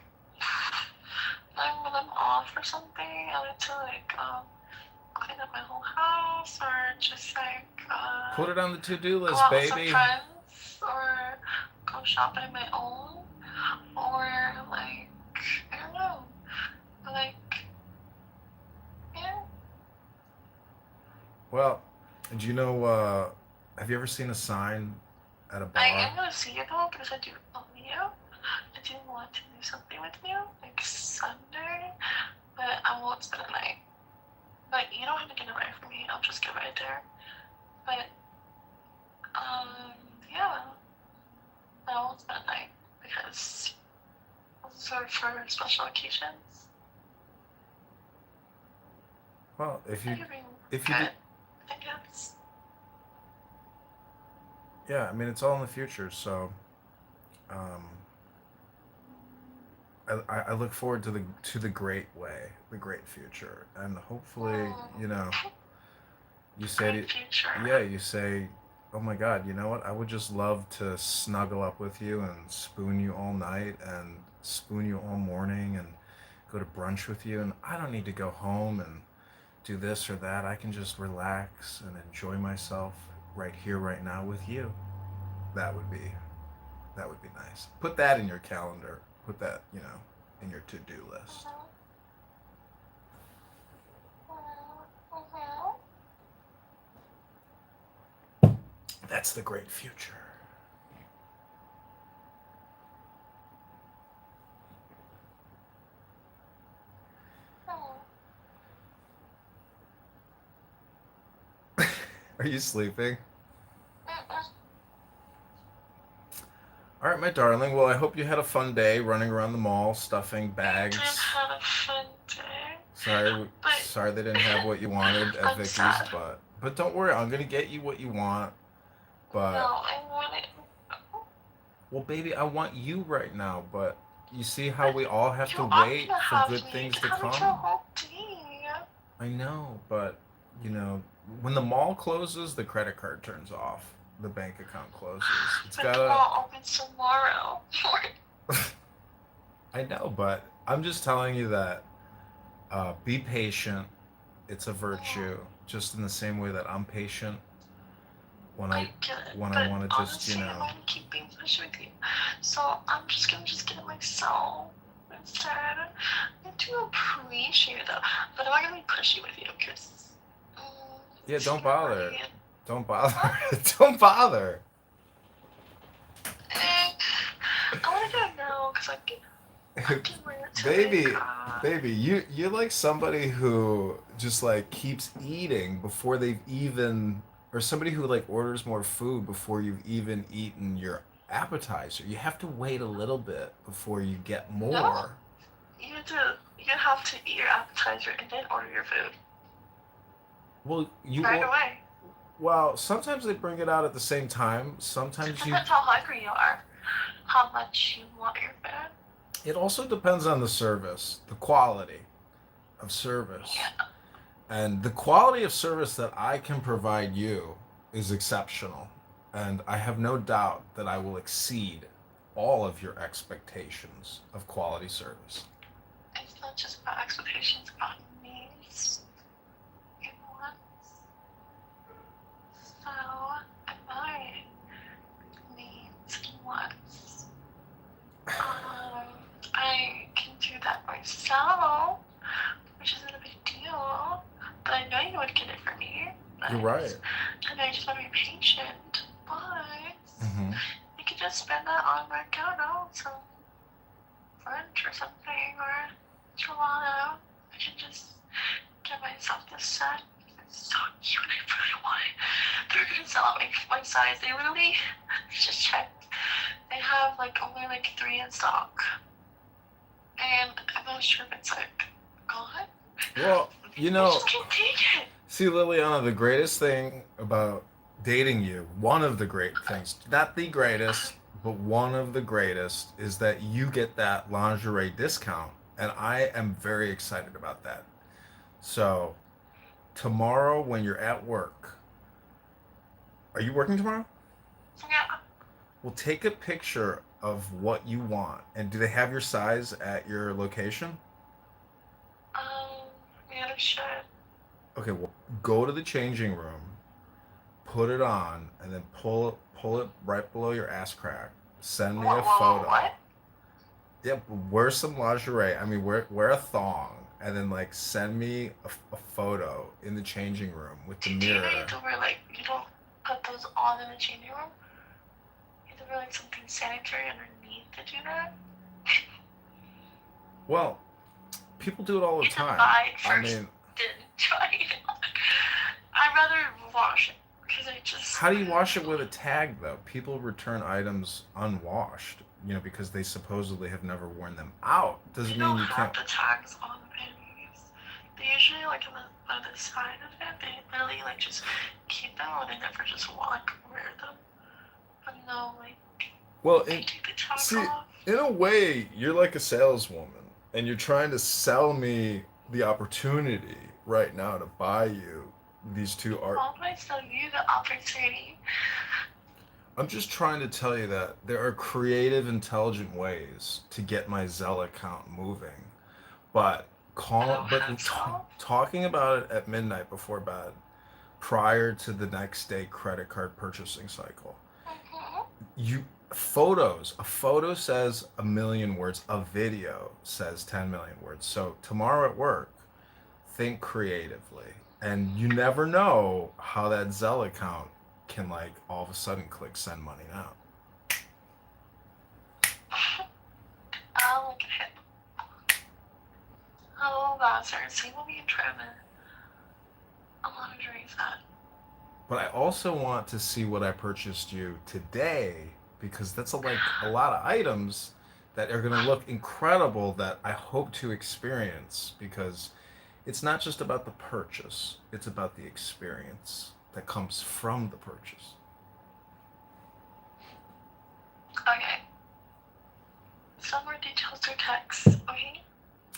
when I'm off or something, I like to like clean up my whole house or just like Put it on the to-do go list, out with some baby. friends or go shopping on my own or like I don't know, like yeah. Well, do you know, have you ever seen a sign at a bar? I am gonna see you though because I do own you. I do want to do something with you like Sunday, but I won't spend the night. But you don't have to get away from me. I'll just get right there. But yeah, I won't spend the night because those are for special occasions. Well, if you do, I guess. yeah, I mean, it's all in the future, so I look forward to the great way, the great future, and hopefully, you know, you say Great future. yeah, you say, oh my God, you know what? I would just love to snuggle up with you and spoon you all night and spoon you all morning and go to brunch with you, and I don't need to go home and do this or that. I can just relax and enjoy myself right here, right now with you. That would be nice. Put that in your calendar. Put that, you know, in your to-do list. That's the great future. Are you sleeping? All right, my darling. Well, I hope you had a fun day running around the mall, stuffing bags. I had a fun day. Sorry they didn't have what you wanted at Vicky's, sad. but don't worry, I'm gonna get you what you want. But No, I want it. well, baby, I want you right now. But you see how we all have to You are wait gonna for have good me. things You've to had me for a come. whole day. I know, but you know, when the mall closes, the credit card turns off. The bank account closes. It's But gotta. the mall opens tomorrow. I know, but I'm just telling you that be patient. It's a virtue, just in the same way that I'm patient when I get it, when but I want to just, honestly, you I know. want to keep being pushy with you. So I'm just gonna get it myself instead. I do appreciate it, but I'm not gonna be pushy with you because. Yeah, don't bother. Really, Don't bother. Don't bother. I want to get it now because I can wear it to Baby, like, baby, you're like somebody who just like keeps eating before they've even, or somebody who like orders more food before you've even eaten your appetizer. You have to wait a little bit before you get more. No. You have to eat your appetizer and then order your food. Well, you right away. Well, sometimes they bring it out at the same time. Sometimes you. Depends how hungry you are, how much you want your food. It also depends on the service, the quality of service. Yeah. And the quality of service that I can provide you is exceptional. And I have no doubt that I will exceed all of your expectations of quality service. It's not just about expectations, it's about needs and wants. So, my needs and wants, I can do that myself, which isn't a big deal. But I know you would get it for me. You're right. And I just want to be patient. But you could just spend that on McDonald's, some lunch or something, or gelato. I should just get myself this set. It's so cute. I really want it. They're gonna sell out my size. They really just checked. They have like only like 3 in stock, and I'm not sure if it's like gone. Well, you I know, just can't take it. see, Liliana, the greatest thing about dating you, one of the great things, not the greatest, but one of the greatest, is that you get that lingerie discount. And I am very excited about that. So, tomorrow when you're at work, are you working tomorrow? Yeah. Well, take a picture of what you want. And do they have your size at your location? Yeah, they should. Okay, well, go to the changing room, put it on, and then pull it right below your ass crack. Send me a photo. What? Yep, wear some lingerie. I mean, wear a thong, and then like send me a photo in the changing room with the Do you know mirror. you have to wear, like, you don't put those on in the changing room? You have to wear, like, something sanitary underneath to do that? Well, people do it all the You have to time. buy it I first, mean, then try it on. I'd rather wash it, because I just... how do you wash it with a tag though? People return items unwashed, because they supposedly have never worn them out. Doesn't They mean don't you have can't. the tags on the panties. They usually, like, on the other side of it, they literally, like, just keep them, or they never just, like, wear them. But no, like, Well, they take the tags see, off. in a way, you're like a saleswoman, and you're trying to sell me the opportunity right now to buy you these two art. Why would I sell you the opportunity? I'm just trying to tell you that there are creative, intelligent ways to get my Zelle account moving, but talking about it at midnight before bed, prior to the next day credit card purchasing cycle. Mm-hmm. A photo says 1,000,000 words, a video says 10 million words. So tomorrow at work, think creatively, and you never know how that Zelle account can, like, all of a sudden click send money now. I'll look at it. Oh, bastard. See what we can try to... I'm not enjoying that. But I also want to see what I purchased you today, because that's a lot of items that are going to look incredible that I hope to experience, because it's not just about the purchase, it's about the experience that comes from the purchase. Okay. Some more details through text, okay?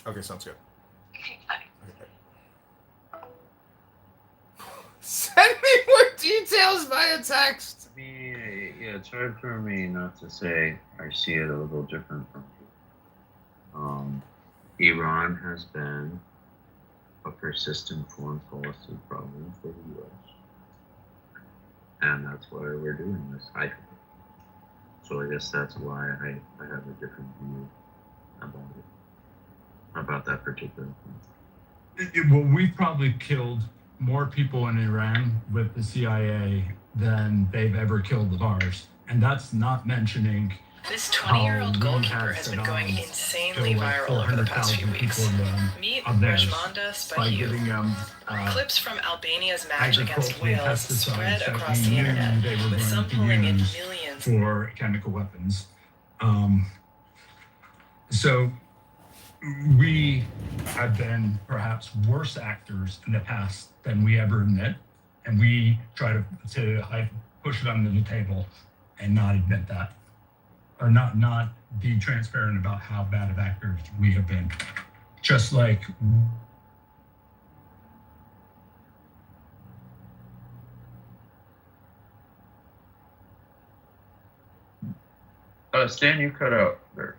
Okay, sounds good. Okay, bye. Okay. Send me more details via text. Yeah, it's hard for me not to say I see it a little different from you. Iran has been a persistent foreign policy problem for the U.S. And that's why we're doing this, I think. So I guess that's why I have a different view about that particular thing. Well, we've probably killed more people in Iran with the CIA than they've ever killed with ours. And that's not mentioning This 20-year-old how we goalkeeper had has been Saddam going kill insanely like viral over the past few 400,000 weeks. people Meet of theirs Rajmanda by giving Spahiu. them Clips from Albania's match against agricultural Wales pesticides spread that across we the knew internet, they were with going some to pulling in use millions. for chemical weapons. So we have been perhaps worse actors in the past than we ever admit, and we try to push it under the table and not admit that, or not be transparent about how bad of actors we have been. Just like Stan, you cut out there.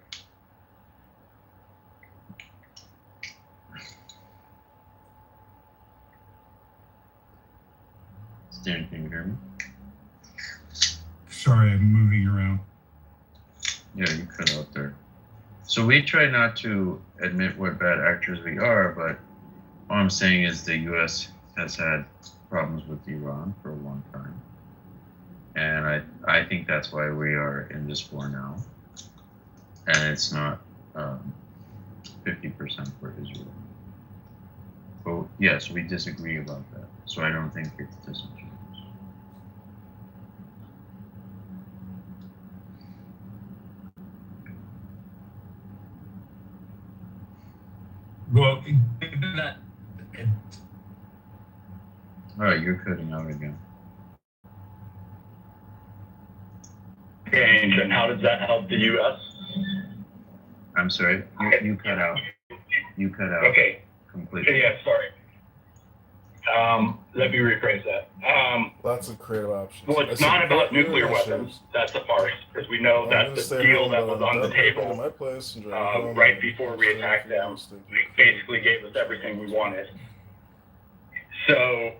Stan, can you hear me? sorry, I'm moving around. Yeah, you cut out there. So we try not to admit what bad actors we are, but all I'm saying is the U.S. has had problems with Iran for a long time. And I think that's why we are in this war now. And it's not 50% for Israel. But yes, we disagree about that. So I don't think it's disingenuous. Well, given that All right, you're cutting out again. change, and how does that help the U.S.? I'm sorry, you cut out. You cut out. Okay. Completely. Yeah, sorry. Let me rephrase that. Lots of creative options. Well, it's not about nuclear weapons. That's a farce, because we know that the deal that was on the table right before we attacked them basically gave us everything we wanted. So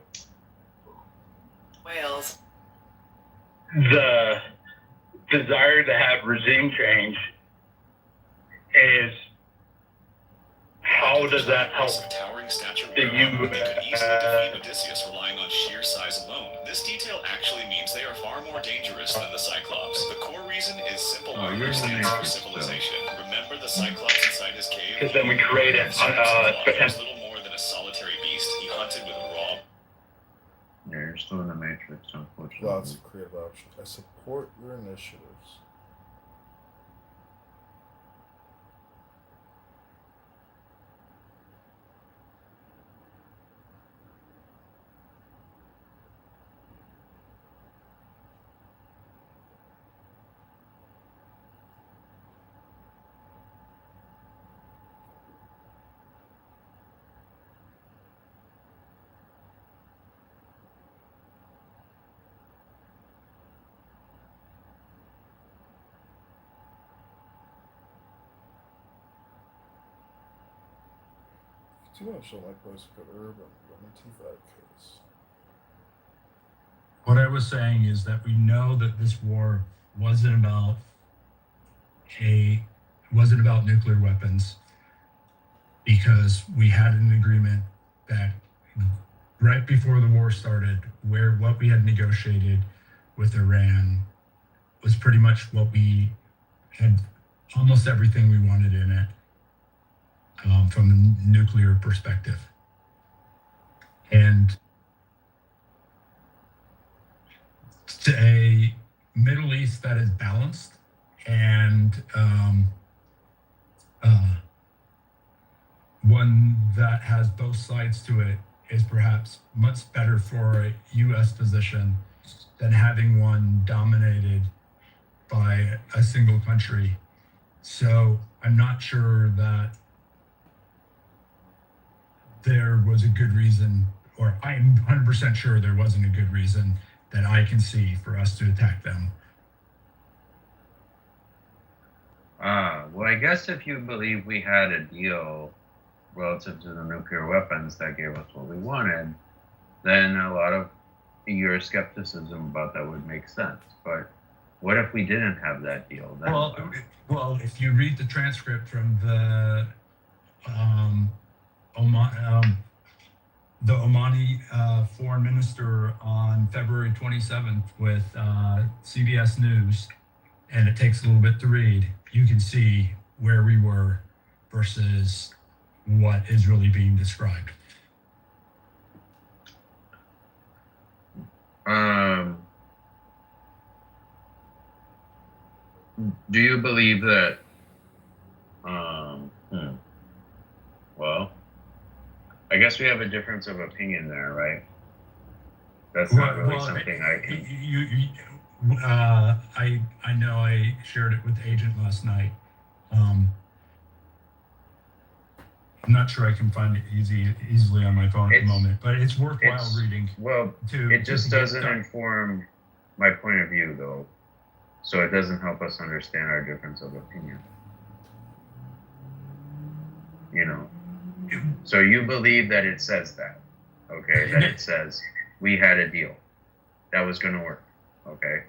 Wales. the desire to have regime change is, how does that help the U.S.? Odysseus relying on sheer size alone. This detail actually means they are far more dangerous than the Cyclops. The core reason is simple armor stands for civilization. Remember the Cyclops inside his cave? Because then we created potential. Little more than a solitary beast. He hunted with raw. Yeah, you're still in the Matrix, unfortunately. Lots of creative options. I support your initiatives. Too much on my place for urban. Lemon tea case. What I was saying is that we know that this war wasn't about nuclear weapons, because we had an agreement that right before the war started, where what we had negotiated with Iran was pretty much what we had, almost everything we wanted in it, from a nuclear perspective. And to a Middle East that is balanced and one that has both sides to it is perhaps much better for a U.S. position than having one dominated by a single country. So I'm not sure that there was a good reason, or I'm 100% sure there wasn't a good reason that I can see for us to attack them. Well, I guess if you believe we had a deal relative to the nuclear weapons that gave us what we wanted, then a lot of your skepticism about that would make sense. But what if we didn't have that deal? Then Well, if you read the transcript from the Omani foreign minister on February 27th with CBS News, and it takes a little bit to read, you can see where we were versus what is really being described. Do you believe that? Well, I guess we have a difference of opinion there, right? That's not really something I can. I know I shared it with the agent last night. I'm not sure I can find it easily on my phone at the moment, but it's worthwhile reading. Well, it just doesn't inform my point of view, though. So it doesn't help us understand our difference of opinion. You know? So you believe that it says that, okay? That it says we had a deal that was going to work, okay?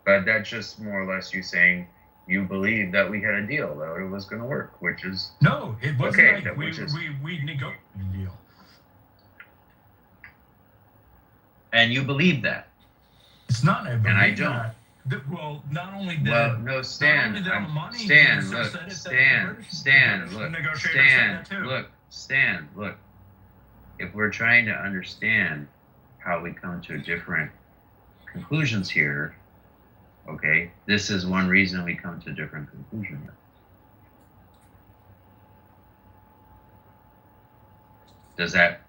But that's just more or less you saying you believe that we had a deal, that it was going to work, which is... No, it wasn't okay, like we negotiated a deal. And you believe that? It's not, I believe and I don't. that. Well, not only did... Well, no, Stan, look. If we're trying to understand how we come to different conclusions here, okay, this is one reason we come to different conclusions. Does that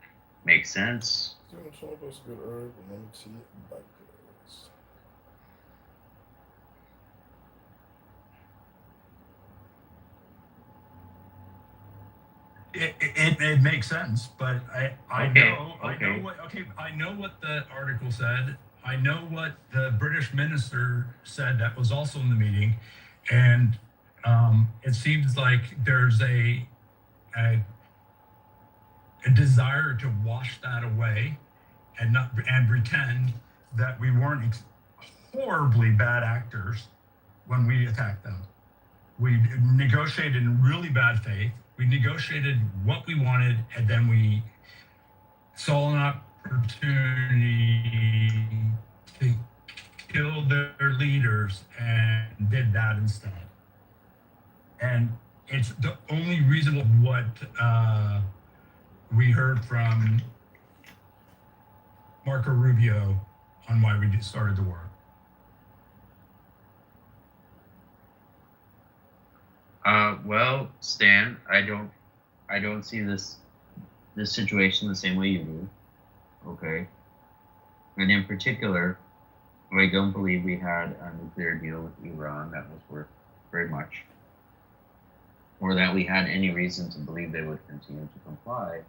make sense? It makes sense, but I Okay, know okay. I know what the article said. I know what the British minister said that was also in the meeting, and it seems like there's a desire to wash that away and not and pretend that we weren't horribly bad actors when we attacked them. We negotiated in really bad faith. We negotiated what we wanted, and then we saw an opportunity to kill their leaders and did that instead. And it's the only reason what we heard from Marco Rubio on why we started the war. Well, Stan, I don't see this situation the same way you do. Okay. And in particular, I don't believe we had a nuclear deal with Iran that was worth very much, or that we had any reason to believe they would continue to comply.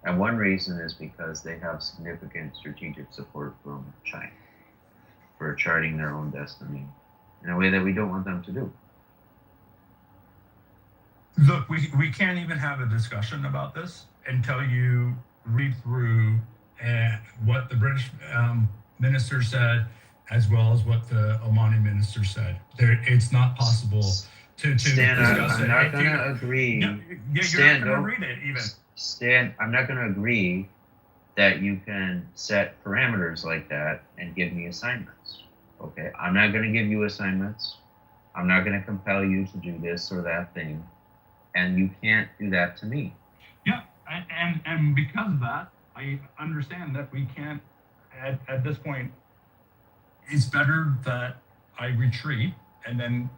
And one reason is because they have significant strategic support from China for charting their own destiny in a way that we don't want them to do. Look, we can't even have a discussion about this until you read through what the British minister said, as well as what the Omani minister said. It's not possible to Stan, discuss it. I'm not going to agree. You're Stan, not going to read it even. Stan, I'm not going to agree that you can set parameters like that and give me assignments. Okay, I'm not going to give you assignments. I'm not going to compel you to do this or that thing. And you can't do that to me. Yeah, and because of that, I understand that we can't, at this point, it's better that I retreat and then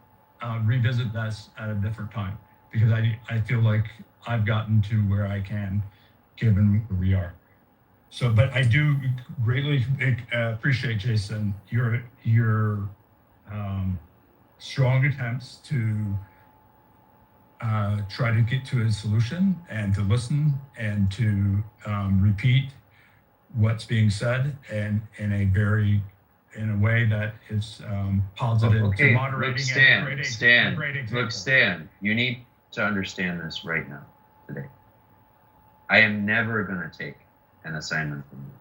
revisit this at a different time, because I feel like I've gotten to where I can, given where we are. So, but I do greatly appreciate, Jason, your strong attempts to try to get to a solution and to listen and to repeat what's being said, and in a way that is positive to moderating. Look, Stan, you need to understand this right now, today. I am never going to take an assignment from you.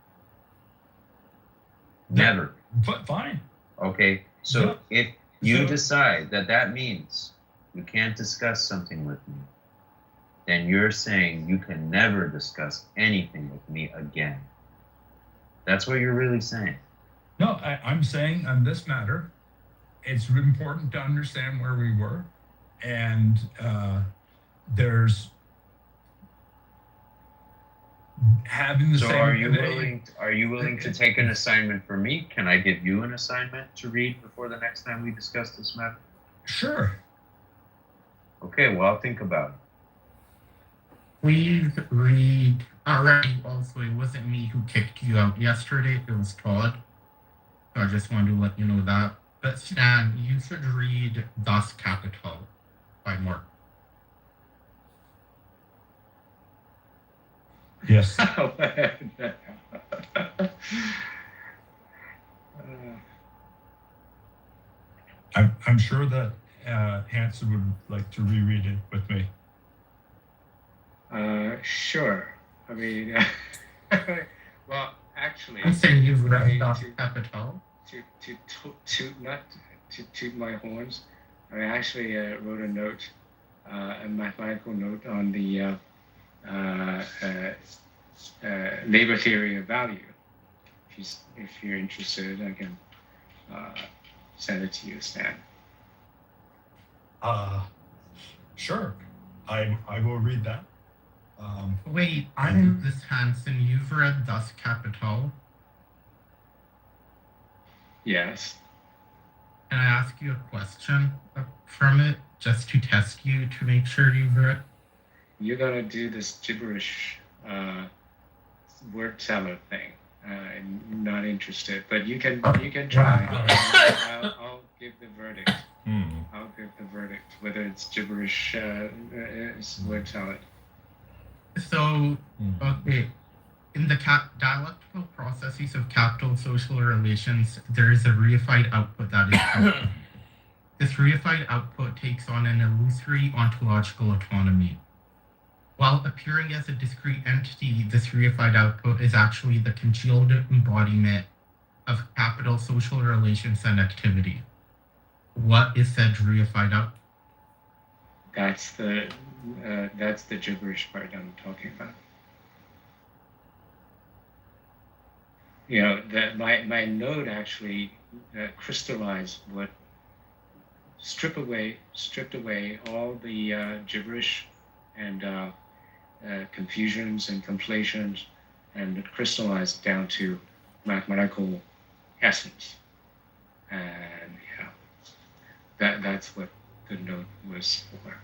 Never. But fine. Okay, so if you decide that means you can't discuss something with me, then you're saying you can never discuss anything with me again. That's what you're really saying. No, I'm saying on this matter, it's important to understand where we were, and there's having the so same. Are you willing to take an assignment for me? Can I give you an assignment to read before the next time we discuss this matter? Sure. Okay, well, I'll think about it. Please read. Alright, also, it wasn't me who kicked you out yesterday, it was Todd. So I just wanted to let you know that. But Stan, you should read Das Kapital by Mark. Yes. I'm sure that Hanson would like to reread it with me. Sure. I mean, well, actually, I'm saying you've read Das Kapital. Not to toot my horns. I actually wrote a note, a mathematical note on the labor theory of value. If you're interested, I can send it to you, Stan. Sure. I will read that. Wait, I'm this Hanson. You've read Das Kapital? Yes. Can I ask you a question from it, just to test you to make sure you've read? You're gonna do this gibberish word salad thing. I'm not interested, but you can try. I'll give the verdict. I'll give the verdict whether it's gibberish word salad. So, okay, in the dialectical processes of capital social relations, there is a reified output that is capital. This reified output takes on an illusory ontological autonomy. While appearing as a discrete entity, this reified output is actually the congealed embodiment of capital social relations and activity. What is said reified output? That's the gibberish part I'm talking about. You know, that my node actually crystallized what stripped away all the gibberish and confusions and conflations, and crystallized down to mathematical essence. And yeah, that's what the node was for.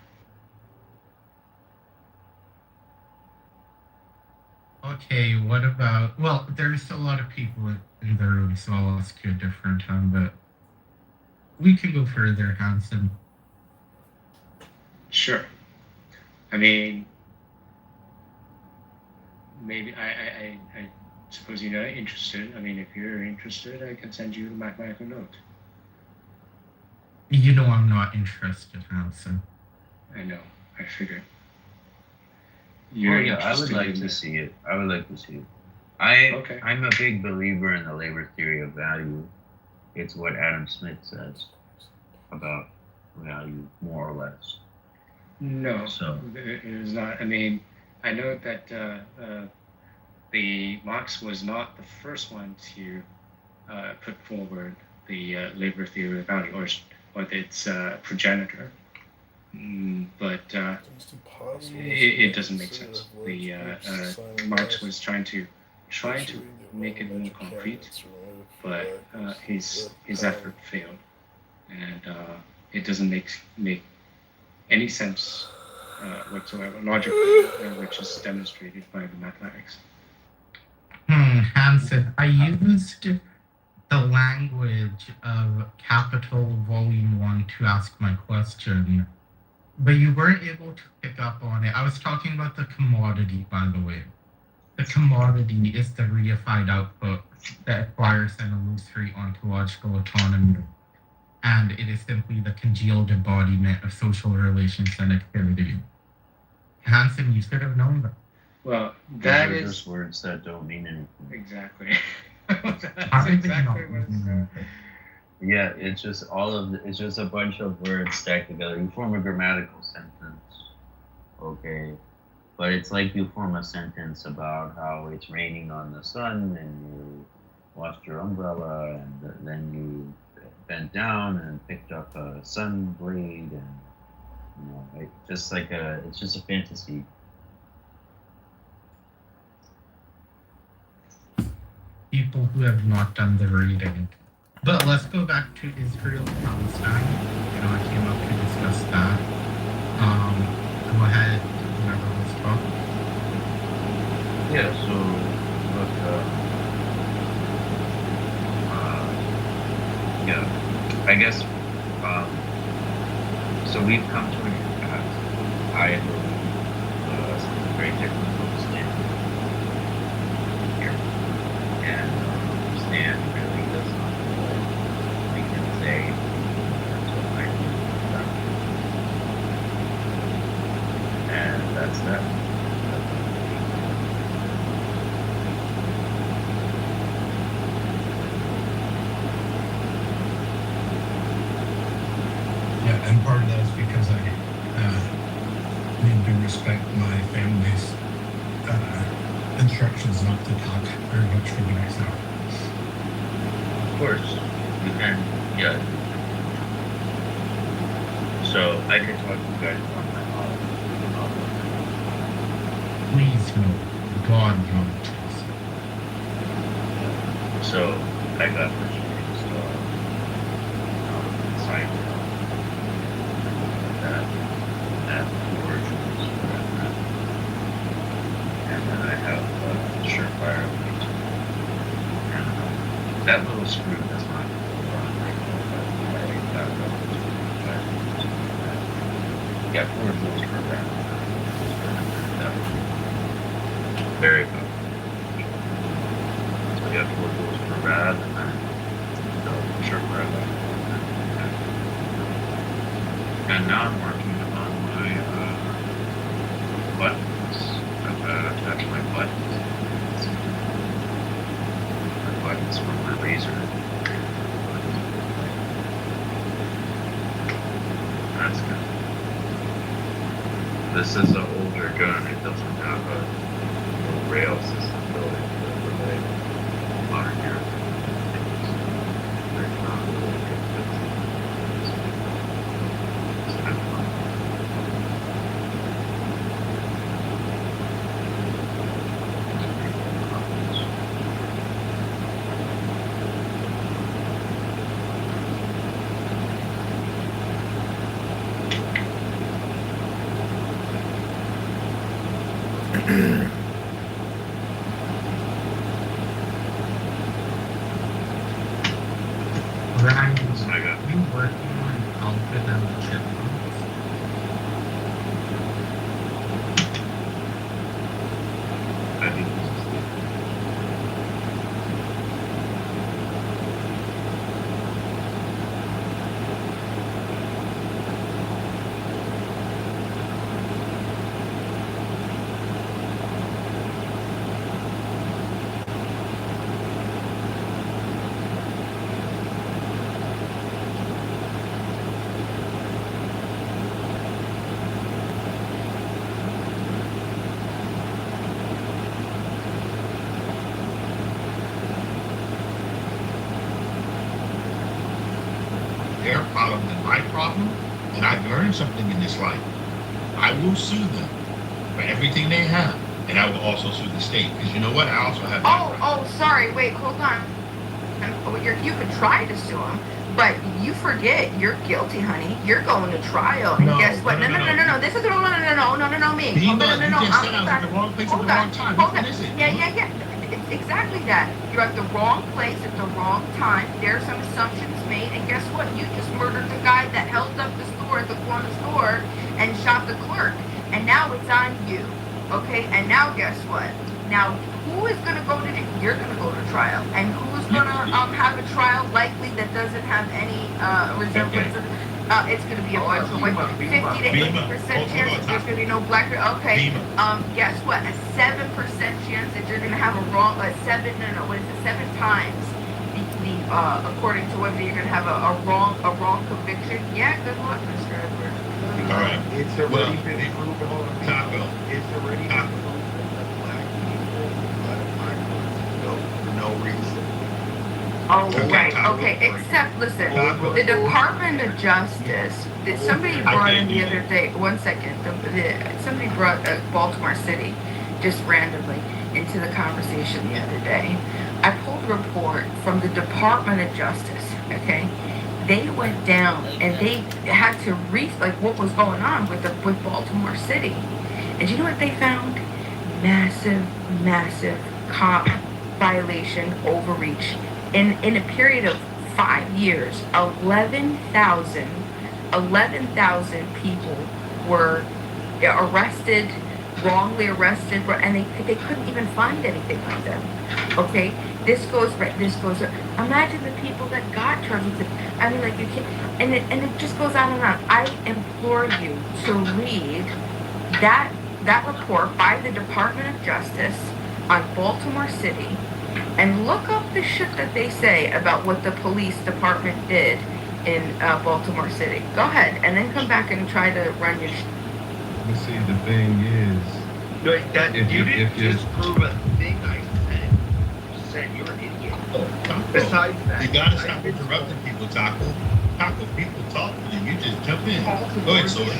Okay, what about, well, there's a lot of people in the room, so I'll ask you a different time, but we can go further, Hanson. Sure. I mean, maybe I suppose you're not interested. I mean, if you're interested, I can send you the mathematical note. You know I'm not interested, Hanson. I know. I figured. I would like to see it. I'm a big believer in the labor theory of value. It's what Adam Smith says about value, more or less. No, So it is not. I mean, I know that the Marx was not the first one to put forward the labor theory of value, or its progenitor. But it doesn't make sense. The Marx was trying to make it more concrete, but his effort failed, and it doesn't make any sense whatsoever logically, which is demonstrated by the mathematics. Hanson, I used the language of Capital Volume 1 to ask my question, but you weren't able to pick up on it. I was talking about the commodity, by the way. The commodity is the reified output that acquires an illusory ontological autonomy, and it is simply the congealed embodiment of social relations and activity. Hanson, you should have known that. Well, that those are is just words that don't mean anything. exactly. That's exactly what it's. Yeah, it's just it's just a bunch of words stacked together. You form a grammatical sentence, okay, but it's like you form a sentence about how it's raining on the sun and you lost your umbrella and then you bent down and picked up a sun blade, and it's just a fantasy. People who have not done the reading. But let's go back to Israel Palestine. I came up to discuss that. Go ahead, whoever wants to talk. Yeah, so look, I guess, so we've come to an impasse. I believe something very different from Stan here. And Stan really does not know what we can say in terms of ideas. And that's that. And part of that is because I need to respect my family's instructions not to talk very much for the next hour. Of course, you can, yeah. So I can talk to you guys on my own. Please no. God no. So I got this science. That origins, and then I have surefire links. And that little screw does not run right now, but I got yeah, 4 joules per graph. military cop. So you have 4 tools for bad, and then sure for bad. And now I'm working on my buttons. I've attached my buttons. My buttons from my laser. That's good. This is an older gun. It doesn't have a rail system built into it the way modern European things. There's not really good fits. It's kind of fun. Ryan, I got are you working on Alvin and the Chipmunks? I think this is the their problem than my problem, and I've learned something in this life. I will sue them for everything they have, and I will also sue the state, because you know what? I also have that right. Oh, sorry. Wait, hold on. You could try to sue him, but you forget you're guilty, honey. You're going to trial, and No, guess what? no. No. This is no, me. Bima, No. you just said I was at the wrong place at the wrong time. Hold What on. is it? Yeah. It's exactly that. You're at the wrong place at the wrong time. There are some assumptions made, and guess what? You just murdered the guy that held up the store at the corner store and shot the clerk, and now it's on you. Okay? And now guess what? Now who is going to go to jail? You're going to go to trial, and who's going to have a trial likely that doesn't have any resemblance? It's going to be a bunch of like 50 to 80% chance that there's going to be no black. Okay. Guess what? A 7% chance that you're going to have a wrong. 7 times the according to whether you're going to have a wrong conviction. Yeah. Good luck, Mr. Edwards. All right. It's already been proven. Taco. It's already been proven that black people let migrants go for no reason. Oh, right. Okay. Except, listen, the Department of Justice. Somebody brought in the other day. 1 second. Somebody brought Baltimore City just randomly into the conversation the other day. I pulled a report from the Department of Justice. Okay. They went down and they had to like what was going on with Baltimore City. And you know what they found? Massive cop violation, overreach. In a period of 5 years, 11,000 people were arrested, wrongly arrested, and they couldn't even find anything on them. Okay, this goes. Imagine the people that got charged with it. I mean, like you can't, and it just goes on and on. I implore you to read that report by the Department of Justice on Baltimore City. And look up the shit that they say about what the police department did in Baltimore City. Go ahead, and then come back and try to run your shit. You see, the thing is, You didn't just prove a thing I said. You said you're an idiot. Besides that, you gotta stop interrupting people, Taco. Taco, people talking and you just jump in. Go ahead, Sword.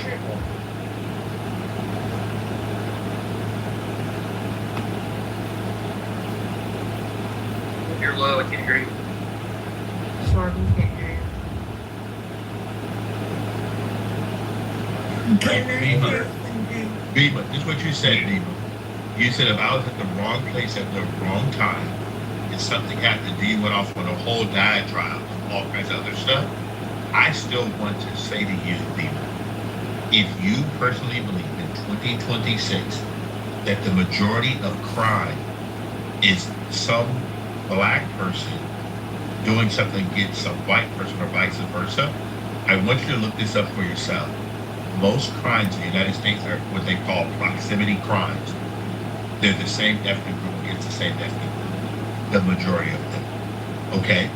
You're low, I can't hear you. Sword, we can't hear you. Bima, this is what you said, Bima. You said if I was at the wrong place at the wrong time, and something happened, then you went off on a whole diatribe and all kinds of other stuff. I still want to say to you, Bima, if you personally believe in 2026 that the majority of crime is some black person doing something against some white person or vice versa, I want you to look this up for yourself. Most crimes in the United States are what they call proximity crimes. They're the same ethnic group against the same ethnic group, the majority of them. Okay?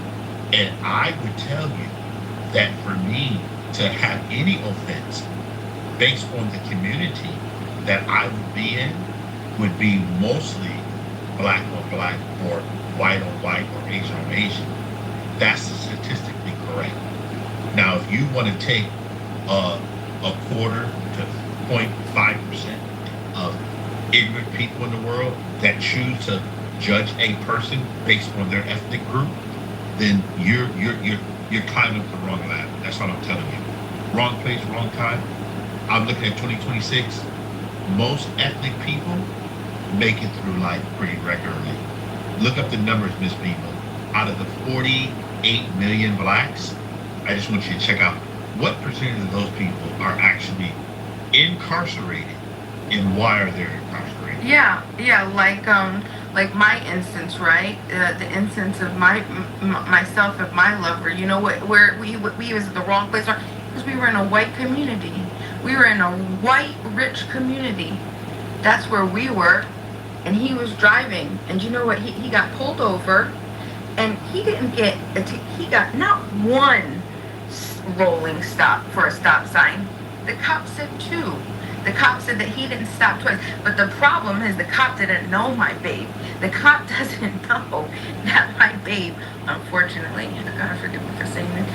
And I would tell you that for me to have any offense based on the community that I would be in would be mostly black on black or white on white or Asian on Asian. That's statistically correct. Now, if you want to take a quarter to 0.5% of ignorant people in the world that choose to judge a person based on their ethnic group, then you're climbing up the wrong ladder. That's what I'm telling you. Wrong place, wrong time. I'm looking at 2026. Most ethnic people make it through life pretty regularly. Look up the numbers, Miss Beeman. Out of the 48 million blacks, I just want you to check out what percentage of those people are actually incarcerated and why are they incarcerated? Yeah, like my instance, right? The instance of myself and my lover. You know what? Where we was at the wrong place because we were in a white community. We were in a white rich community. That's where we were, and he was driving. And you know what? He got pulled over, and he didn't get he got not one rolling stop for a stop sign. The cop said 2. The cop said that he didn't stop twice. But the problem is the cop didn't know my babe. The cop doesn't know that my babe, unfortunately, God forgive me for saying this,